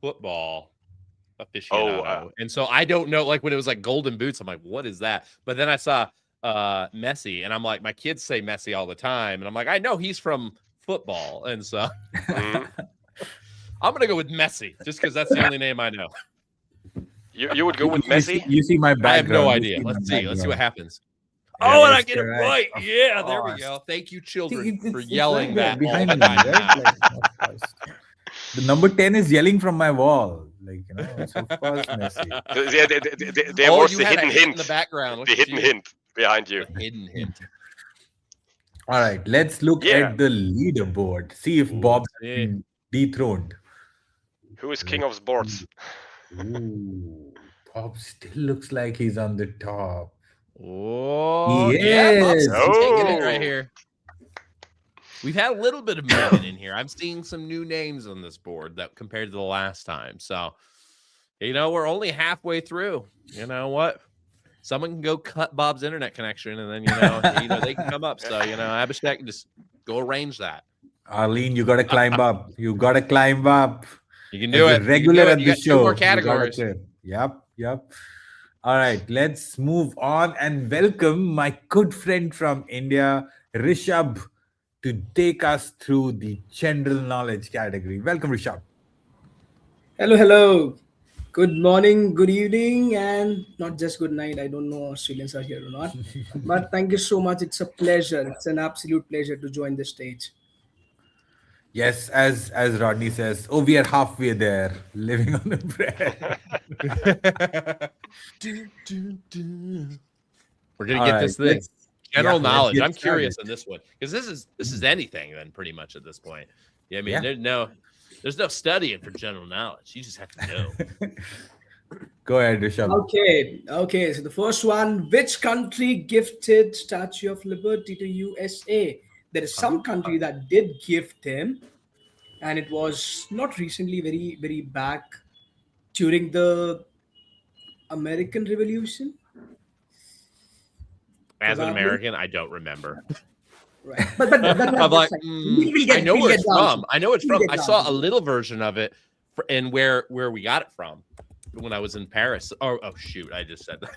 football aficionado, Oh, and so I don't know. Like when it was like golden boots, I'm like, what is that? But then I saw Messi, and I'm like, my kids say Messi all the time, and I'm like, I know he's from football, and so Mhm. I'm going to go with Messi just because that's the only name I know. You would go with Messi? You see my background. I have no you idea. see my Let's see. Let's see what background. happens. Yeah, Oh, and I that's get it correct. right. Of Yeah, there we course. go. Thank you, See, children, it's for right yelling there that all behind the me, time. right? Like, of course. The number 10 is yelling from my wall. Like, so fast Messi. There was you the had a hidden hint in hint. the background. Look The at hidden you. hint behind you. The hidden hint. All right, let's look Yeah. at the leaderboard. See if Ooh, Bob let's see. been dethroned. Who is king of sports? Ooh, Bob still looks like he's on the top. Oh, He yeah, Bob's is. still taking it Oh. right here. We've had a little bit of movement in here. I'm seeing some new names on this board that compared to the last time. So, we're only halfway through. You know what? Someone can go cut Bob's internet connection, and then they can come up. So Abhishek can just go arrange that. Arlene, you gotta climb up. You gotta climb up. You can do As it. a regular at You the got show. two more you gotta categories. clear. Yep. All right, let's move on and welcome my good friend from India, Rishabh, to take us through the general knowledge category. Welcome, Rishabh. Hello. Good morning, good evening, and not just good night. I don't know Australians are here or not. But thank you so much. It's a pleasure. It's an absolute pleasure to join the stage. Yes, as Rodney says, we are halfway there, living on the bread. We're gonna All get right, this thing. let's- General let's knowledge. get I'm curious started. on this one because this is anything then pretty much at this point. Yeah, I mean Yeah. there's no studying for general knowledge. You just have to know. Go ahead, Rishabh. Okay. So the first one: which country gifted Statue of Liberty to USA? There is some country that did gift him, and it was not recently, very very back during the American Revolution. As an Probably. American, I don't remember. Right. But I'm like, I know where it's from. I know it's We'll from. get I down saw to a it. little version of it, and where we got it from when I was in Paris. Oh shoot! I just said that.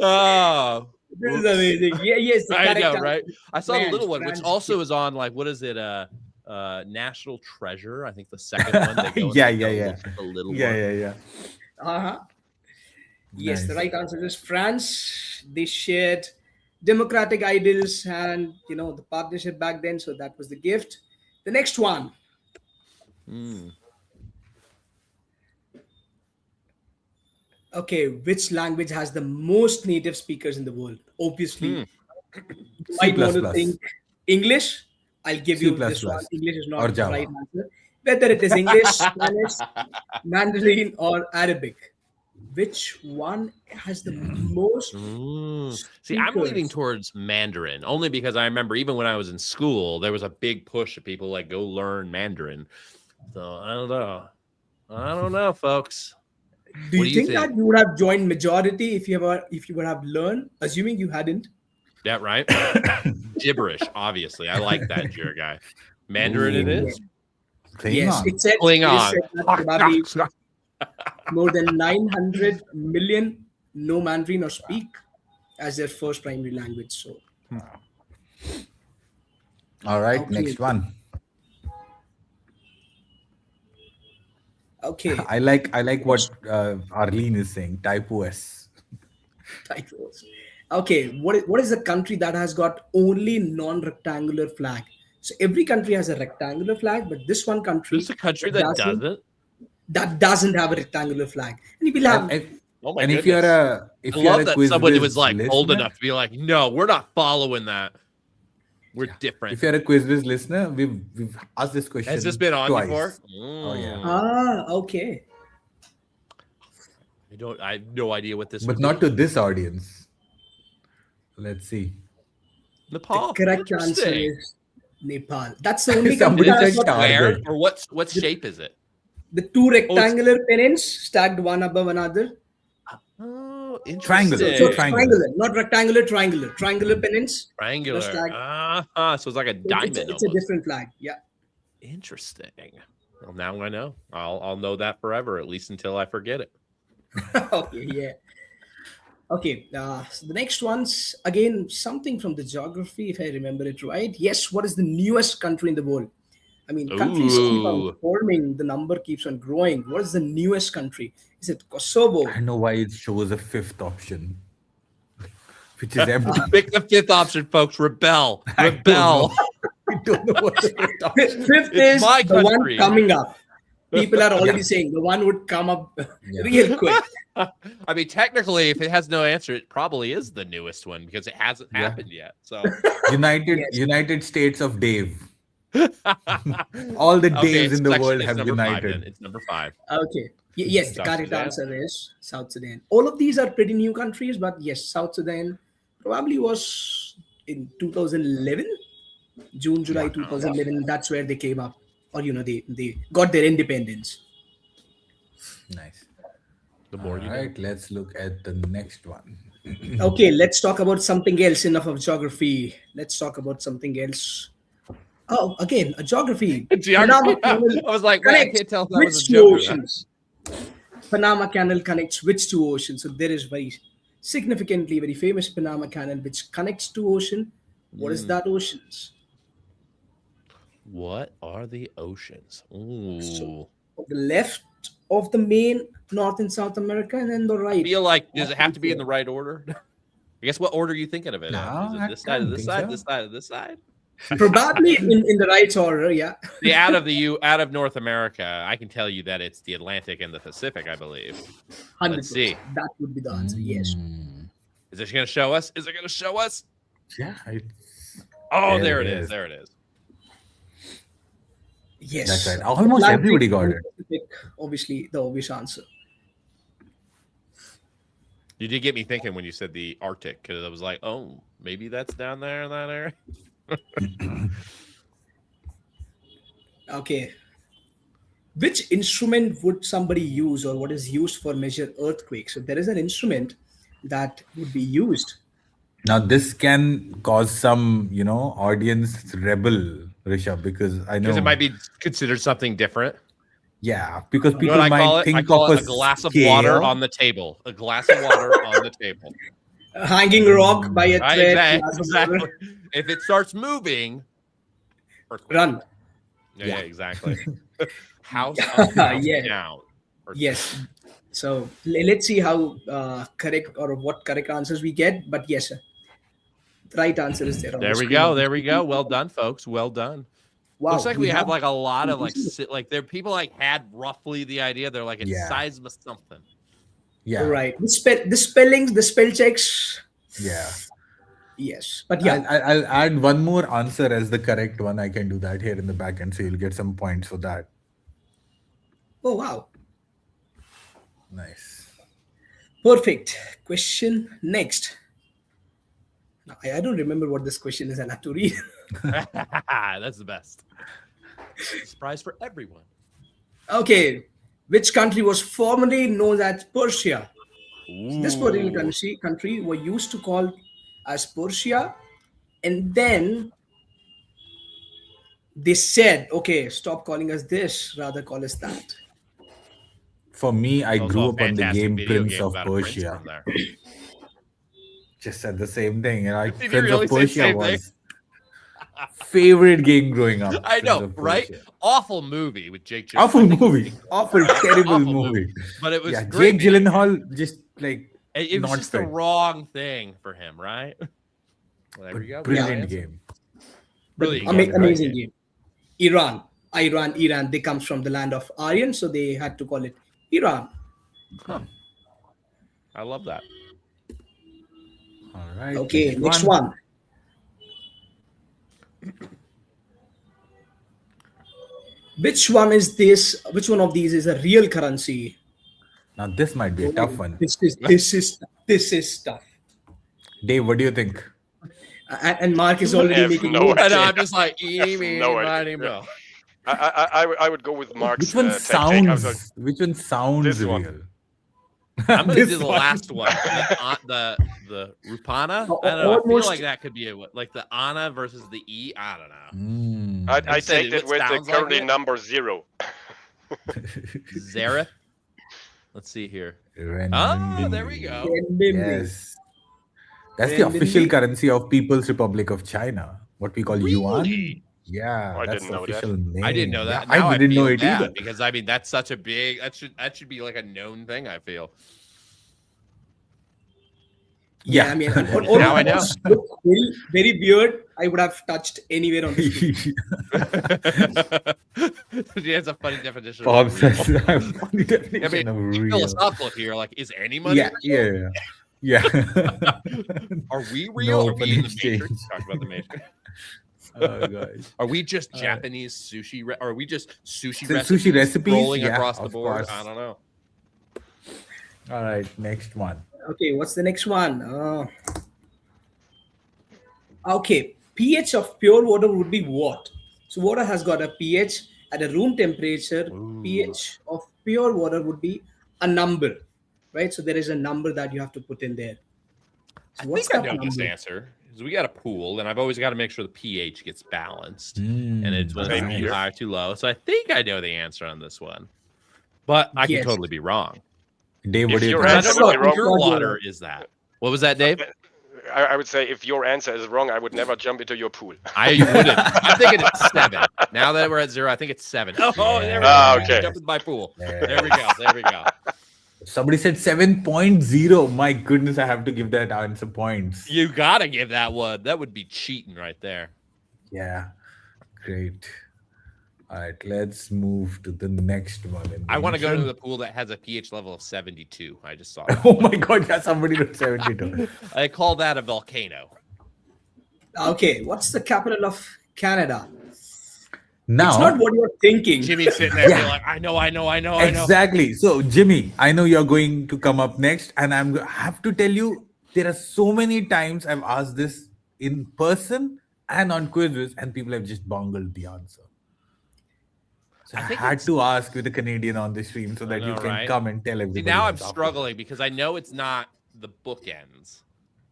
Oh, This is amazing. Yeah, yes, the I correct know, answer. right? I saw the France, little one, which France. also is on what is it? National Treasure. I think the second one. They go, Yeah. The little one. Yeah. Uh-huh. Yes, the Nice. right answer is France. They shared democratic ideals and the partnership back then, so that was the gift. The next one. Mm. Okay, which language has the most native speakers in the world? Obviously, you might want to think English. I'll give C++. you this one. English is Or not the Java. right answer. Whether it is English, Spanish, Mandarin, or Arabic, which one has the most? See, I'm leaning speakers? towards Mandarin only because I remember even when I was in school, there was a big push of people like go learn Mandarin. So I don't know, folks. Do What you do you think that think? you would have joined majority if you would have learned, assuming you hadn't? Yeah, right. Gibberish, obviously. I like that, Jira guy. Mandarin, it Ooh. is. Yes, Klingon. it said Klingon. that probably more than 900 million know Mandarin or speak as their first primary language. So, All right, Okay. next one. okay, I like what Arlene is saying. Typo S. typos. Okay, what is the country that has got only non-rectangular flag? So every country has a rectangular flag, but this one country There's a country that doesn't have a rectangular flag, and you will have. Oh my And if goodness. you're I a love that somebody QuizWiz was like old listener- enough to be like, no, we're not following that. We're different. If you're a QuizWiz listener, we've asked this question. Has this been on twice. before? Oh, yeah. Okay. I have no idea what this But would not be. to this audience. Let's see. Nepal. The correct answer Interesting. is Nepal. That's the only country Somebody that has said got Where Target. or what shape is it? the two rectangular pennants stacked one above another. Oh, interesting. Triangle. So Two it's triangle. triangular, not rectangular, triangular pennants. Triangular. Just like- So it's like a diamond. It's a almost. different flag. Yeah. Interesting. Well, now I know. I'll know that forever, at least until I forget it. Okay, yeah. Okay, so the next one's again something from the geography, if I remember it right. Yes, what is the newest country in the world? I mean, countries keep on Ooh. forming, the number keeps on growing. What is the newest country? Is it Kosovo? I know why it shows a fifth option, which is empty. Pick the fifth option, folks. Rebel. I don't Rebel. know. It don't know what to talk. Fifth It's is my the one country. coming up. People are already saying the one would come up real quick. I mean, technically, if it has no answer, it probably is the newest one because it hasn't happened yet. So United States of Dave. All the Daves in the world have united. It's number 5. Okay. Yes, the South correct Sudan. answer is South Sudan. All of these are pretty new countries, but yes, South Sudan probably was in 2011, June, July 2011. That's where they came up, or they got their independence. Nice. The more All you right, let's look at the next one. Okay, let's talk about something else. Enough of geography. Let's talk about something else. Oh, again, a geography. know. Geography. Panama I was like, wait, I can't tell if that was which a two joke. oceans? Panama Canal connects which two oceans? So there is very significantly very famous Panama Canal which connects two oceans. What is that oceans? What are the oceans? Ooh. So, on the left of the main North and South America, and then the I right. feel like, does it have to be in the right order? I guess what order are you thinking of it? No, Is I it this side of don't this think side, so. this side of this side? Probably in the right order, yeah. Out of North America, I can tell you that it's the Atlantic and the Pacific, I believe. 100%. Let's see. That would be the answer, yes. Is it going to show us? Is it going to show us? Yeah. Oh, There there it it is. is. There it is. Yes. That's right. Almost everybody got it. Obviously, the obvious answer. You did get me thinking when you said the Arctic, because I was like, oh, maybe that's down there in that area. Okay. Which instrument would somebody use, or what is used for measure earthquakes? So there is an instrument that would be used. Now this can cause some, audience rebel, Rishabh, because I know Because it might be considered something different. Yeah, because You know people what I call might it? think I call of it a glass of water scale. on the table. A glass of water on the table. A hanging rock by a Right? thread. Exactly. If it starts moving, earthquake. Run. Yeah, exactly. House up, house Yeah. down. Yes. So let's see how correct or what correct answers we get. But yes, the right answer is there. On There the we screen. go. There we go. Well done, folks. Well done. Wow. Looks like we have like a lot of Easy. there people had roughly the idea. They're like it's Yeah. seismic something. Yeah, Right. The spellings, the spell checks. yeah. Yes. But yeah. I'll add one more answer as the correct one. I can do that here in the back end, so you'll get some points for that. Oh, wow. Nice. Perfect. Question next. Now, I don't remember what this question is. I'll have to read. That's the best. Surprise for everyone. Okay. Which country was formerly known as Persia? This particular Ooh. country were used to call as Persia, and then they said, okay, stop calling us this, rather call us that. For me, I Also grew a up on the fantastic game video Prince game of about a prince Persia. from there. Just said the same thing. Did you Prince really of say the Persia same thing? was favorite game growing up. I Prince know, of right? Persia. Awful movie with Jake Gyllenhaal. Awful I think it was movie. Jake- Awful, terrible Awful movie. But it was Yeah, great. Jake Gyllenhaal just like It was not just the fit. wrong thing for him, right? Well, there we go. Brilliant Answer. game. Brilliant. game, Amazing right? game. Iran. They comes from the land of Aryan, so they had to call it Iran. I love that. All right. Okay, next one. Which one is this? Which one of these is a real currency? Now this might be a tough one. This is tough. Dave, what do you think? And Mark is already I have making no notes. I know, idea. I'm just like, eeny, No meeny, idea. miny, mo. I would go with Mark's Which one tactic. I was like, sounds? Which one sounds This real? one. I'm gonna This do the one. last one. The Rupana. I don't know. I feel Almost- like that could be like the Ana versus the E. I don't know. Mm. I said take it it with the sounds like currently it. number 0. Zareth. Let's see here. Renminbi. there we go. Yes. That's the official currency of People's Republic of China. What we call yuan. Really? Yeah, I that's didn't the know that. official name. I didn't know that. Yeah, Now I didn't know feel it bad either. because I mean that's such a big that should be like a known thing. I feel. Yeah. I mean, Now I know. look very, very weird. I would have touched anywhere on the screen. He has a funny definition. Bob Of real. says a funny definition I mean, of be real. philosophical here. Like, is any money real? Yeah. Are we real? No Are we in the exchange. Matrix? Talk about the Matrix. Oh gosh. Are we just All right. Japanese sushi? Are we just sushi So recipes, sushi recipes? rolling Yeah, across the of board? course. I don't know. All right, next one. Okay, what's the next one? Okay, pH of pure water would be what? So water has got a pH at a room temperature. Ooh. pH of pure water would be a number, right? So there is a number that you have to put in there. So I what's think I that know this number? answer. Because we got a pool, and I've always got to make sure the pH gets balanced, Mm, and it's when it's Same too here. high or too low. So I think I know the answer on this one, but I Yes. can totally be wrong. Dave, what If do you your think? I answer don't know would be what wrong- pure water is that. What was that, Dave? I would say if your answer is wrong, I would never jump into your pool. I wouldn't. I'm thinking it's 7. Now that we're at 0, I think it's 7. Oh, there we go. Ah, okay. Jump in my pool. Yeah. There we go. There we go. Somebody said 7.0. My goodness, I have to give that answer points. You gotta give that one. That would be cheating right there. Yeah, great. All right, let's move to the next one. I want to go to Mention- the pool that has a pH level of 72. I just saw it. Oh my god, yeah, somebody wrote 72. I call that a volcano. Okay, what's the capital of Canada? Now, It's not what you're thinking. Jimmy's sitting there Yeah. being like, I know. exactly. So, Jimmy, I know you're going to come up next, and I have to tell you, there are so many times I've asked this in person and on QuizWiz, and people have just bungled the answer. So I I think had it's- to ask with a Canadian on the stream so that know, you can right? come and tell everybody. See, now I'm else after. struggling because I know it's not the bookends.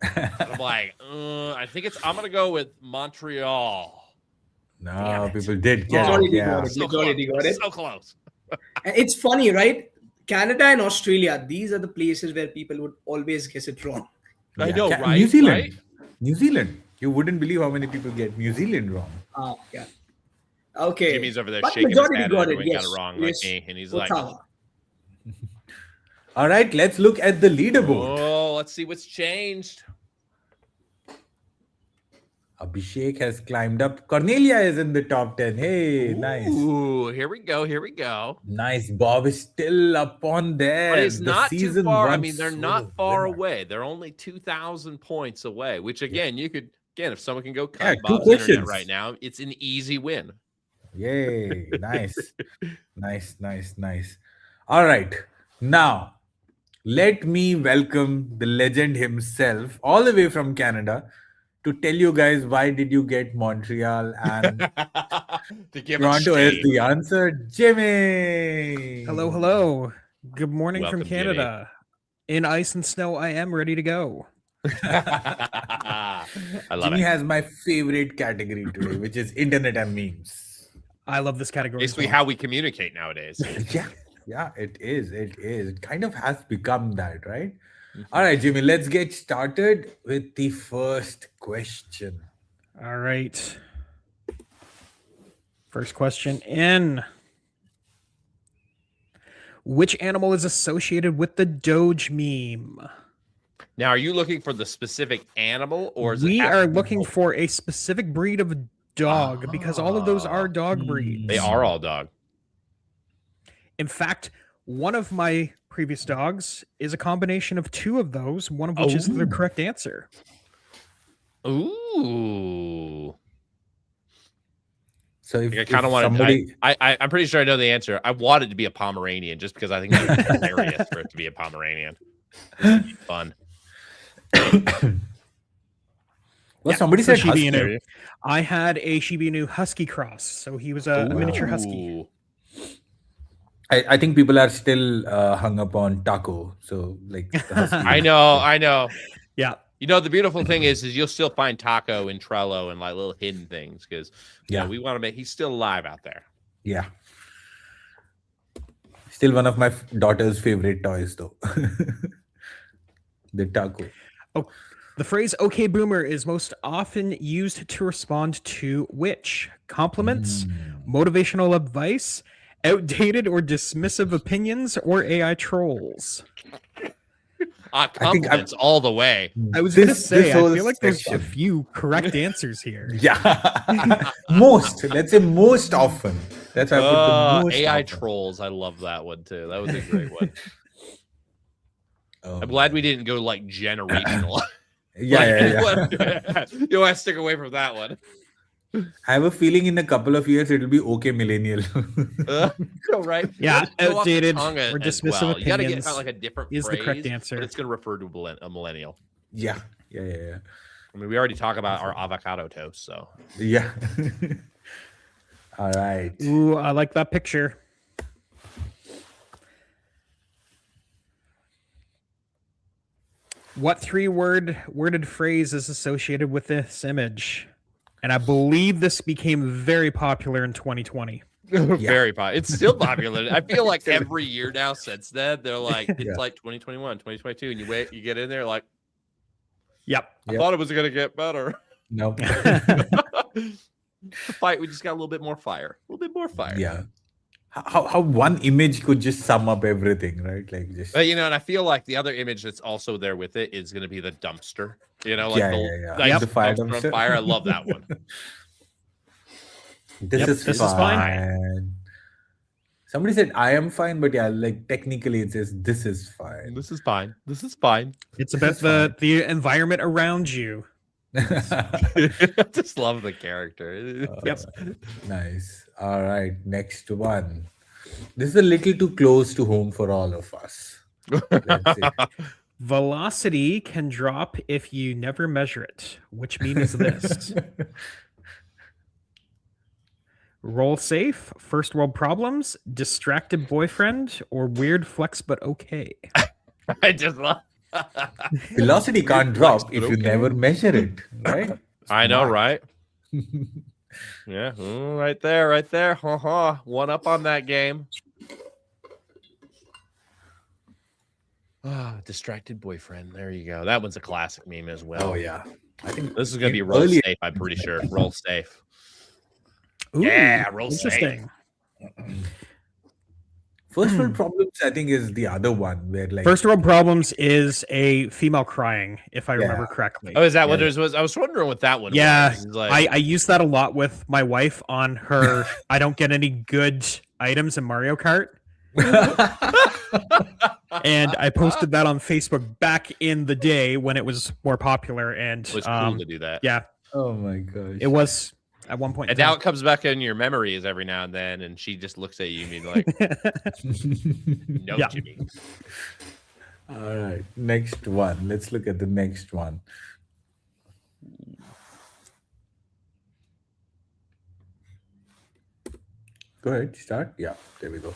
But I'm like, I'm going to go with Montreal. No, Damn it. people did get Majority it. Yeah. got it. Majority got it. So close. And it's funny, right? Canada and Australia, these are the places where people would always guess it wrong. I know, Ca- right? New Zealand. Right? New Zealand. You wouldn't believe how many people get New Zealand wrong. Yeah. Okay. Jimmy's over there But shaking his majority head. got And it, everyone yes. got it wrong Yes. like me. And he's like, Ottawa. All right, let's look at the leaderboard. oh, let's see what's changed. Abhishek has climbed up. Cornelia is in the top 10. Hey, nice. Ooh, here we go. Here we go. Nice. Bob is still up on there. But it's The not too season far. I one mean, they're solo not far winner. away. They're only 2,000 points away, which again, you could, if someone can go Yeah, cut 2 Bob's internet questions. right now, it's an easy win. Yay. Nice. Nice. All right. Now, let me welcome the legend himself, all the way from Canada, to tell you guys why did you get Montreal and To give Toronto is shame. the answer. Jimmy. Hello. Good morning Welcome, from Canada. In ice and snow, I am ready to go. I love Jimmy it. has my favorite category today, which is internet and memes. I love this category. as Basically, well. how we communicate nowadays. Yeah, it is. It kind of has become that, right? All right, Jimmy, let's get started with the first question. All right. First question in. Which animal is associated with the Doge meme? Now, are you looking for the specific animal, or is We it are actually looking multiple? for a specific breed of dog because all of those are dog breeds. They are all dog. In fact, one of my previous dogs is a combination of 2 of those, one of which is the Oh. correct answer. Ooh. So if, I kind of if wanted. somebody, I'm pretty sure I know the answer. I want it to be a Pomeranian, just because I think that would be hilarious for it to be a Pomeranian. This would be fun. well, somebody said Shiba husky. Inu. I had a Shiba Inu Husky cross, so he was a miniature Husky. Ooh. I think people are still hung up on taco. So like, the husky. I know. Yeah. You know, the beautiful thing is you'll still find Taco in Trello and like little hidden things because Yeah. we want to make. He's still alive out there. Yeah. Still one of my daughter's favorite toys, though. The taco. The phrase "Okay, Boomer" is most often used to respond to which compliments, motivational advice, outdated or dismissive opinions, or AI trolls. Compliments all the way. I was going to This say, I whole feel like there's a section. few correct answers here. Yeah. Most. Let's say most often. That's why I put the most AI often. trolls. I love that one too. That was a great one. Oh, I'm glad we didn't go like generational. Yeah. You want to stick away from that one. I have a feeling in a couple of years it'll be okay millennial. Right? Yeah, Go off the outdated tongue or as dismissive well. You got to get opinions kind of like a different is the correct phrase, answer. but it's going to refer to a millennial. Yeah. I mean, we already talk about our avocado toast, so Yeah. All right. Ooh, I like that picture. What worded phrase is associated with this image? And I believe this became very popular in 2020. very popular. It's still popular. I feel like every year now since then, they're like, it's like 2021, 2022, and you get in there like, Yep. I thought it was going to get better. No. Fight, we just got a little bit more fire. Yeah. How one image could just sum up everything, right? Like just. But and I feel like the other image that's also there with it is going to be the dumpster. Like Yeah. like The fire dumpster on dumpster. fire. I love that one. This is fine. Somebody said I am fine, but yeah, like technically it says this is fine. This is fine. This is fine. It's about the environment around you. I just love the character. Yep. Nice. All right, next one. This is a little too close to home for all of us. Let's see. Velocity can drop if you never measure it. Which meme is this? Roll safe, first world problems, distracted boyfriend, or weird flex but okay. I just love. Velocity can't drop but if you okay. never measure it, right? I know, Smart. right? Yeah, right there. One up on that game. Distracted boyfriend. There you go. That one's a classic meme as well. Oh yeah, I think This is gonna be roll early- safe. I'm pretty sure. Roll safe. Ooh, Yeah, roll interesting. First world problems. I think is the other one where like First world problems is a female crying, if I Yeah. remember correctly. Oh, is that what Yeah. it was? I was wondering what that one Yeah, was. It's like, I use that a lot with my wife on her I don't get any good items in Mario Kart. And I posted that on Facebook back in the day when it was more popular, and it was cool to do that. yeah, oh my gosh, it was at one point. And now it comes back in your memories every now and then, and she just looks at you and be like, "No, Yeah. Jimmy." All right, next one. Let's look at the next one. Go ahead, start. Yeah, there we go.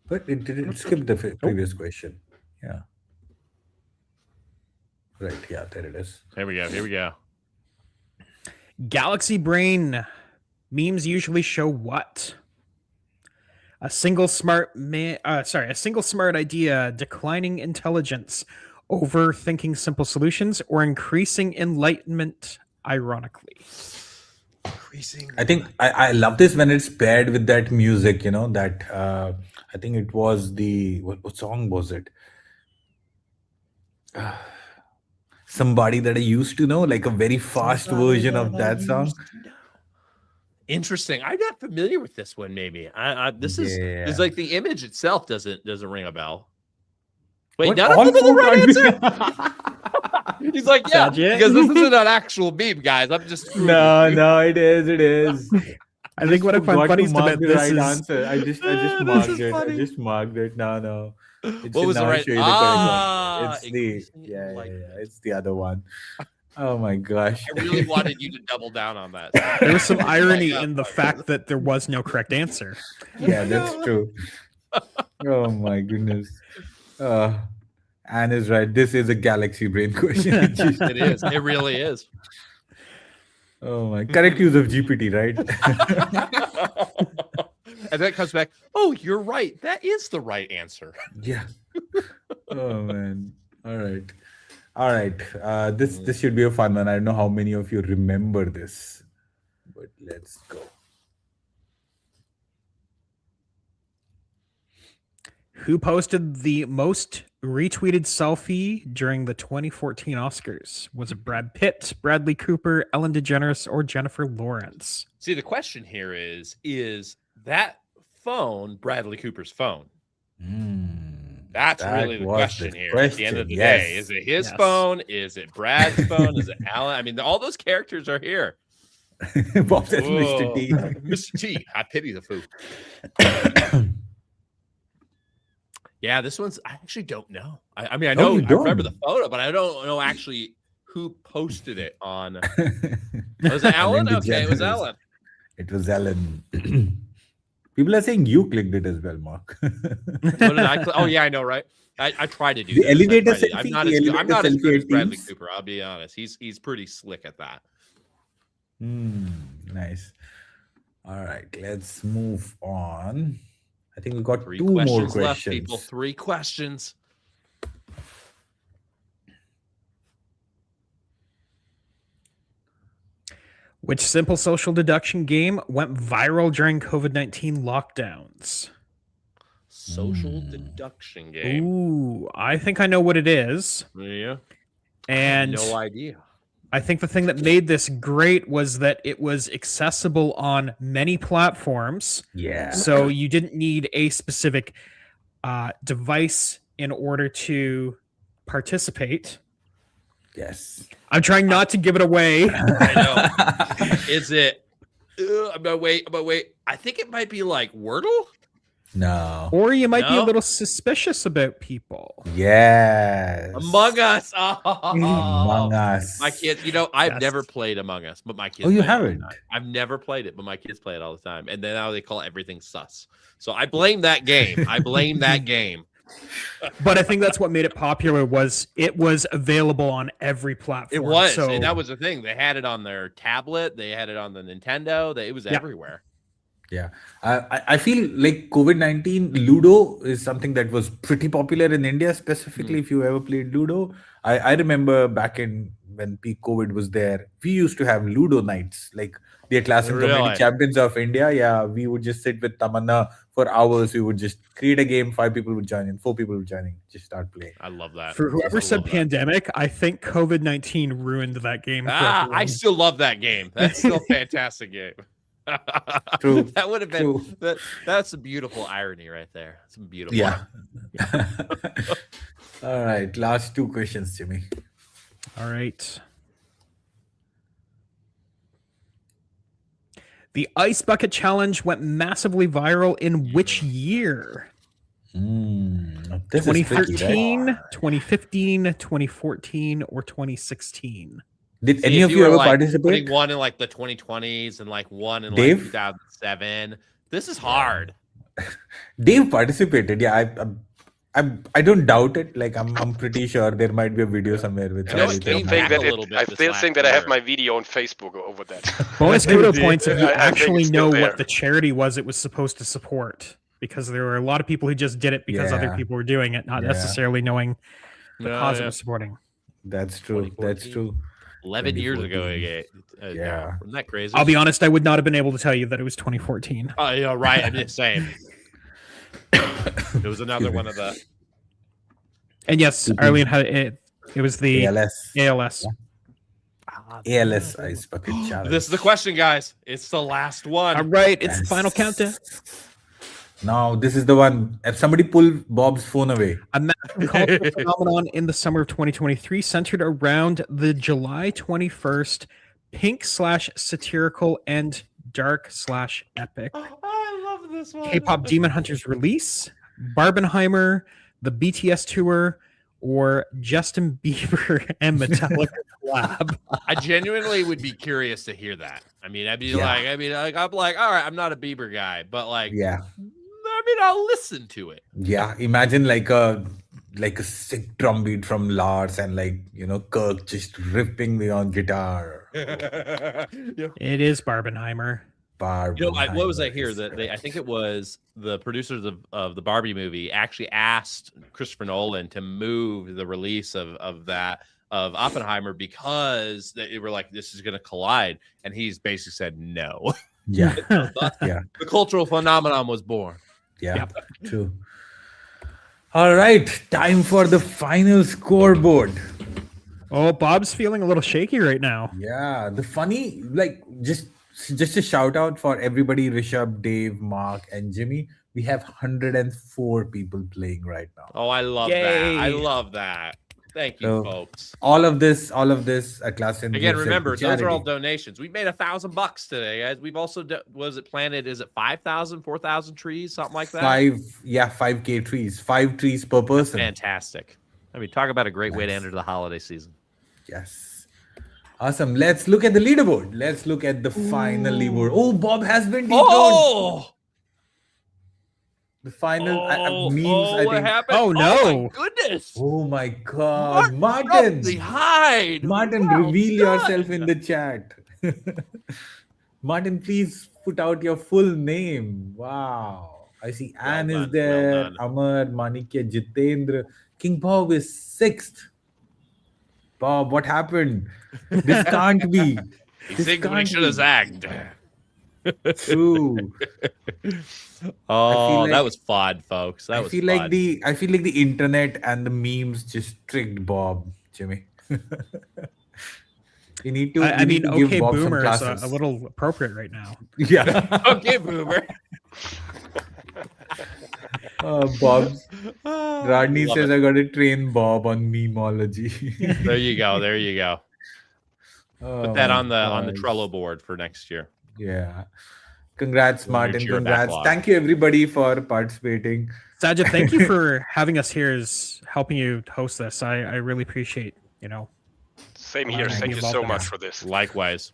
But it didn't skip the previous question. Yeah. Right. Yeah, there it is. Here we go. Galaxy Brain memes usually show what? A single smart idea, declining intelligence, overthinking simple solutions, or increasing enlightenment, ironically. I think I love this when it's paired with that music, that I think it was what song was it? Somebody that I used to know, like a very fast version of that song. Interesting. I'm not familiar with this one. Maybe this is Yeah. it's like the image itself doesn't ring a bell. Wait, What? none All of them are the four right are- answer. He's like, yeah, Sajid? because this isn't an actual meme, guys. I'm just screwing with you. No, it is. I think what I find Forgot funny to is mark about the this right is answer. I just This marked is it. funny. I just marked it. No. It What should was the now right? show you the correct one. Ah, It's the increasing yeah, enlightenment. it's the other one. Oh my gosh. I really wanted you to double down on that. there was some irony Yeah. in the fact that there was no correct answer. Yeah, that's true. Oh my goodness. Anne is right. This is a galaxy brain question. It is. It really is. Oh my. Correct use of GPT, right? And then it comes back. Oh, you're right. That is the right answer. Yeah. Oh man. All right. This should be a fun one. I don't know how many of you remember this, but let's go. Who posted the most retweeted selfie during the 2014 Oscars? Was it Brad Pitt, Bradley Cooper, Ellen DeGeneres, or Jennifer Lawrence? See, the question here is that phone Bradley Cooper's phone? That's That really the was question the here. At the end of the question, day, yes. is it his Yes. phone? Is it Brad's phone? Is it Alan? I mean, all those characters are here. Bob says Mr. Whoa. T. Mr. T, I pity the fool. Yeah, this one's. I actually don't know. I mean, I know you I remember the don't? photo, but I don't know actually who posted it on. Was it Alan? Ellen Okay, it was DeGeneres. Alan. It was Ellen. People are saying you clicked it as well, Mark. What did I? Oh yeah, I know, right? I try to do The this. I elevator try to- I'm selfie, not the as good, I'm elevator not as good selfie as Bradley teams. Cooper. I'll be honest. He's pretty slick at that. Nice. All right, let's move on. I think we got Three two more questions left, questions. people. 3 questions. Which simple social deduction game went viral during COVID-19 lockdowns? Social deduction game. Ooh, I think I know what it is. Yeah. And No idea. I think the thing that made this great was that it was accessible on many platforms. Yeah. So you didn't need a specific device in order to participate. Yes. I'm trying not to give it away. I know. Is it? But wait. I think it might be like Wordle. No. Or you might be a No? little suspicious about people. Yes. Among Us. Among Us. My kids, I've Yes. never played Among Us, but my kids. Oh, you play it all the haven't? time. I've never played it, but my kids play it all the time, and then now they call everything sus. So I blame that game. But I think that's what made it popular was it was available on every platform. It was, So and that was the thing. They had it on their tablet. They had it on the Nintendo. It was everywhere. Yeah. I feel like COVID-19 Ludo is something that was pretty popular in India, specifically if you ever played Ludo. I remember back in when peak COVID was there, we used to have Ludo nights, like the Atlassian Really? Community Champions of India. Yeah, we would just sit with Tamanna for hours. We would just create a game, 5 people would join in, 4 people would join in, just start playing. I love that. for whoever I said love that. pandemic, I think COVID-19 ruined that game. For I everyone. still love that game. That's still a fantastic game. True. That would have True. been that's a beautiful irony right there. It's beautiful. Yeah. All right, last 2 questions, Jimmy. All right. The Ice Bucket Challenge went massively viral in which year? This is tricky, 2013, right? 2015, 2014, or 2016? Did See, any if of you you were, ever like, participate? putting one in like the 2020s and like one in like Dave? 2007. This is hard. Dave participated. Yeah, I don't doubt it. Like I'm pretty sure there might be a video somewhere with. You know, I it somebody came still playing. think back that a little bit I this still last think that I have year. my video on Facebook over that. Bonus kudo points if you I think actually it's still know there. what the charity was it was supposed to support. Because there were a lot of people who just did it because other Yeah. people were doing it, not Yeah. necessarily knowing the No, cause it yeah. was supporting. That's true. That's 2014. true. 11 years ago. 2014. Yeah. Isn't that crazy? I'll be honest, I would not have been able to tell you that it was 2014. Oh, yeah, right. I'm just saying. It was another one of the. And yes, Arlene had it. It was the ALS. ALS. ALS Ice Bucket Challenge. This is the question, guys. It's the last one. All right, it's the final countdown. Now this is the one. If somebody pull Bob's phone away. A massive cultural phenomenon in the summer of 2023 centered around the July 21st pink/satirical and dark/epic I love this one. K-pop Demon Hunters release, Barbenheimer, the BTS tour, or Justin Bieber and Metallica collab. I genuinely would be curious to hear that. I mean, I'm like, all right, I'm not a Bieber guy, but like, Yeah. I mean, I'll listen to it. Yeah. Imagine like a sick drum beat from Lars and Kirk just ripping me on guitar. It is Barbenheimer. Barb. What was I hear that I think it was the producers of the Barbie movie actually asked Christopher Nolan to move the release of Oppenheimer because they were like, this is going to collide. And he's basically said no. Yeah. The cultural phenomenon was born. Yeah. Yep. True. All right, time for the final scoreboard. Oh, Bob's feeling a little shaky right now. Yeah, the funny, like, just a shout out for everybody, Rishabh, Dave, Mark, and Jimmy. We have 104 people playing right now. Oh, I love that. I Yay. love that. Thank you, So, folks. all of this, Atlassian. Again, gives it to remember, those are all charity. donations. We made $1,000 today, guys. We've also was it planted? Is it 5,000, 4,000 trees, something like that? 5K trees, 5 trees per person. Fantastic. I mean, talk about a great way to Nice. enter the holiday season. Yes. Awesome. Let's look at the leaderboard. Let's look at the final leaderboard. Oh, Bob has been dethroned. Oh, The final oh, memes, oh, I what think. happened? Oh, my no. goodness. Oh my God. Martin, Martin. the hide. Martin, Well reveal done. yourself in the chat. Martin, please put out your full name. Wow. I see Anne is done, well there. done. Amar, Manikya, Jitendra. King Bob is 6th. Bob, what happened? This can't be. He This thinks we can't should have be. zagged. True. Oh, like- that was fun, folks. That I was feel fun. like the internet and the memes just tricked Bob, Jimmy. You need to. I we mean, need to give okay, Bob some boomer is classes. a little appropriate right now. Yeah. Okay, boomer. Bob's. Rodney Love says it. I got to train Bob on memeology. There you go. There you go. Oh Put that my on the gosh. Trello board for next year. Yeah. Congrats, Your Martin. Jira Congrats. backlog. Thank you, everybody, for participating. Sajid, thank you for having us here as helping you host this. I really appreciate, Same here. Thank Thank you you both so for much this. for this. Likewise.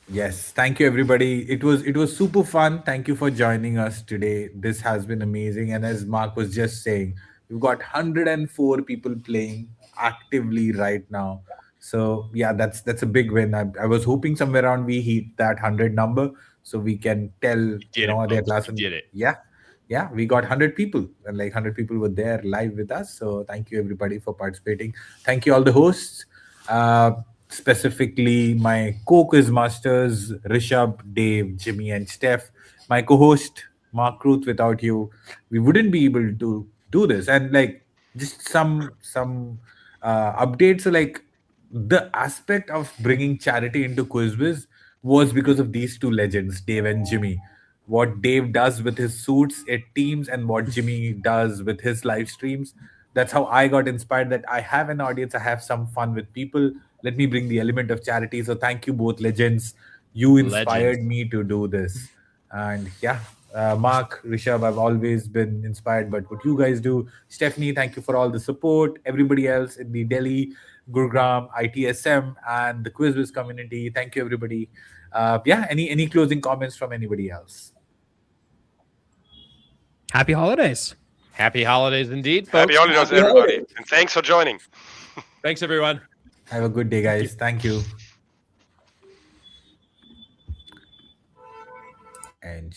Yes, thank you, everybody. It was super fun. Thank you for joining us today. This has been amazing. And as Mark was just saying, we've got 104 people playing actively right now. So yeah, that's a big win. I was hoping somewhere around we hit that 100 number so we can tell Did it, the folks. Atlassian. We did it. Yeah, we got 100 people, and like 100 people were there live with us. So thank you, everybody, for participating. Thank you, all the hosts. Specifically my co-quizmasters, Rishabh, Dave, Jimmy, and Steph. My co-host, Mark Ruth. Without you, we wouldn't be able to do this. And like just some updates. So like the aspect of bringing charity into QuizWiz was because of these two legends, Dave and Jimmy. What Dave does with his suits at teams and what Jimmy does with his live streams. That's how I got inspired that I have an audience, I have some fun with people. Let me bring the element of charity. So thank you, both legends. You inspired Legends. me to do this. And yeah, Mark, Rishabh, I've always been inspired by what you guys do. Stephanie, thank you for all the support. Everybody else in the Delhi, Gurugram, ITSM, and the QuizWiz community. Thank you, everybody. Yeah, any closing comments from anybody else? Happy holidays. Happy holidays indeed, folks. Happy holidays, everybody. And thanks for joining. Thanks, everyone. Have a good day, guys. Thank you. And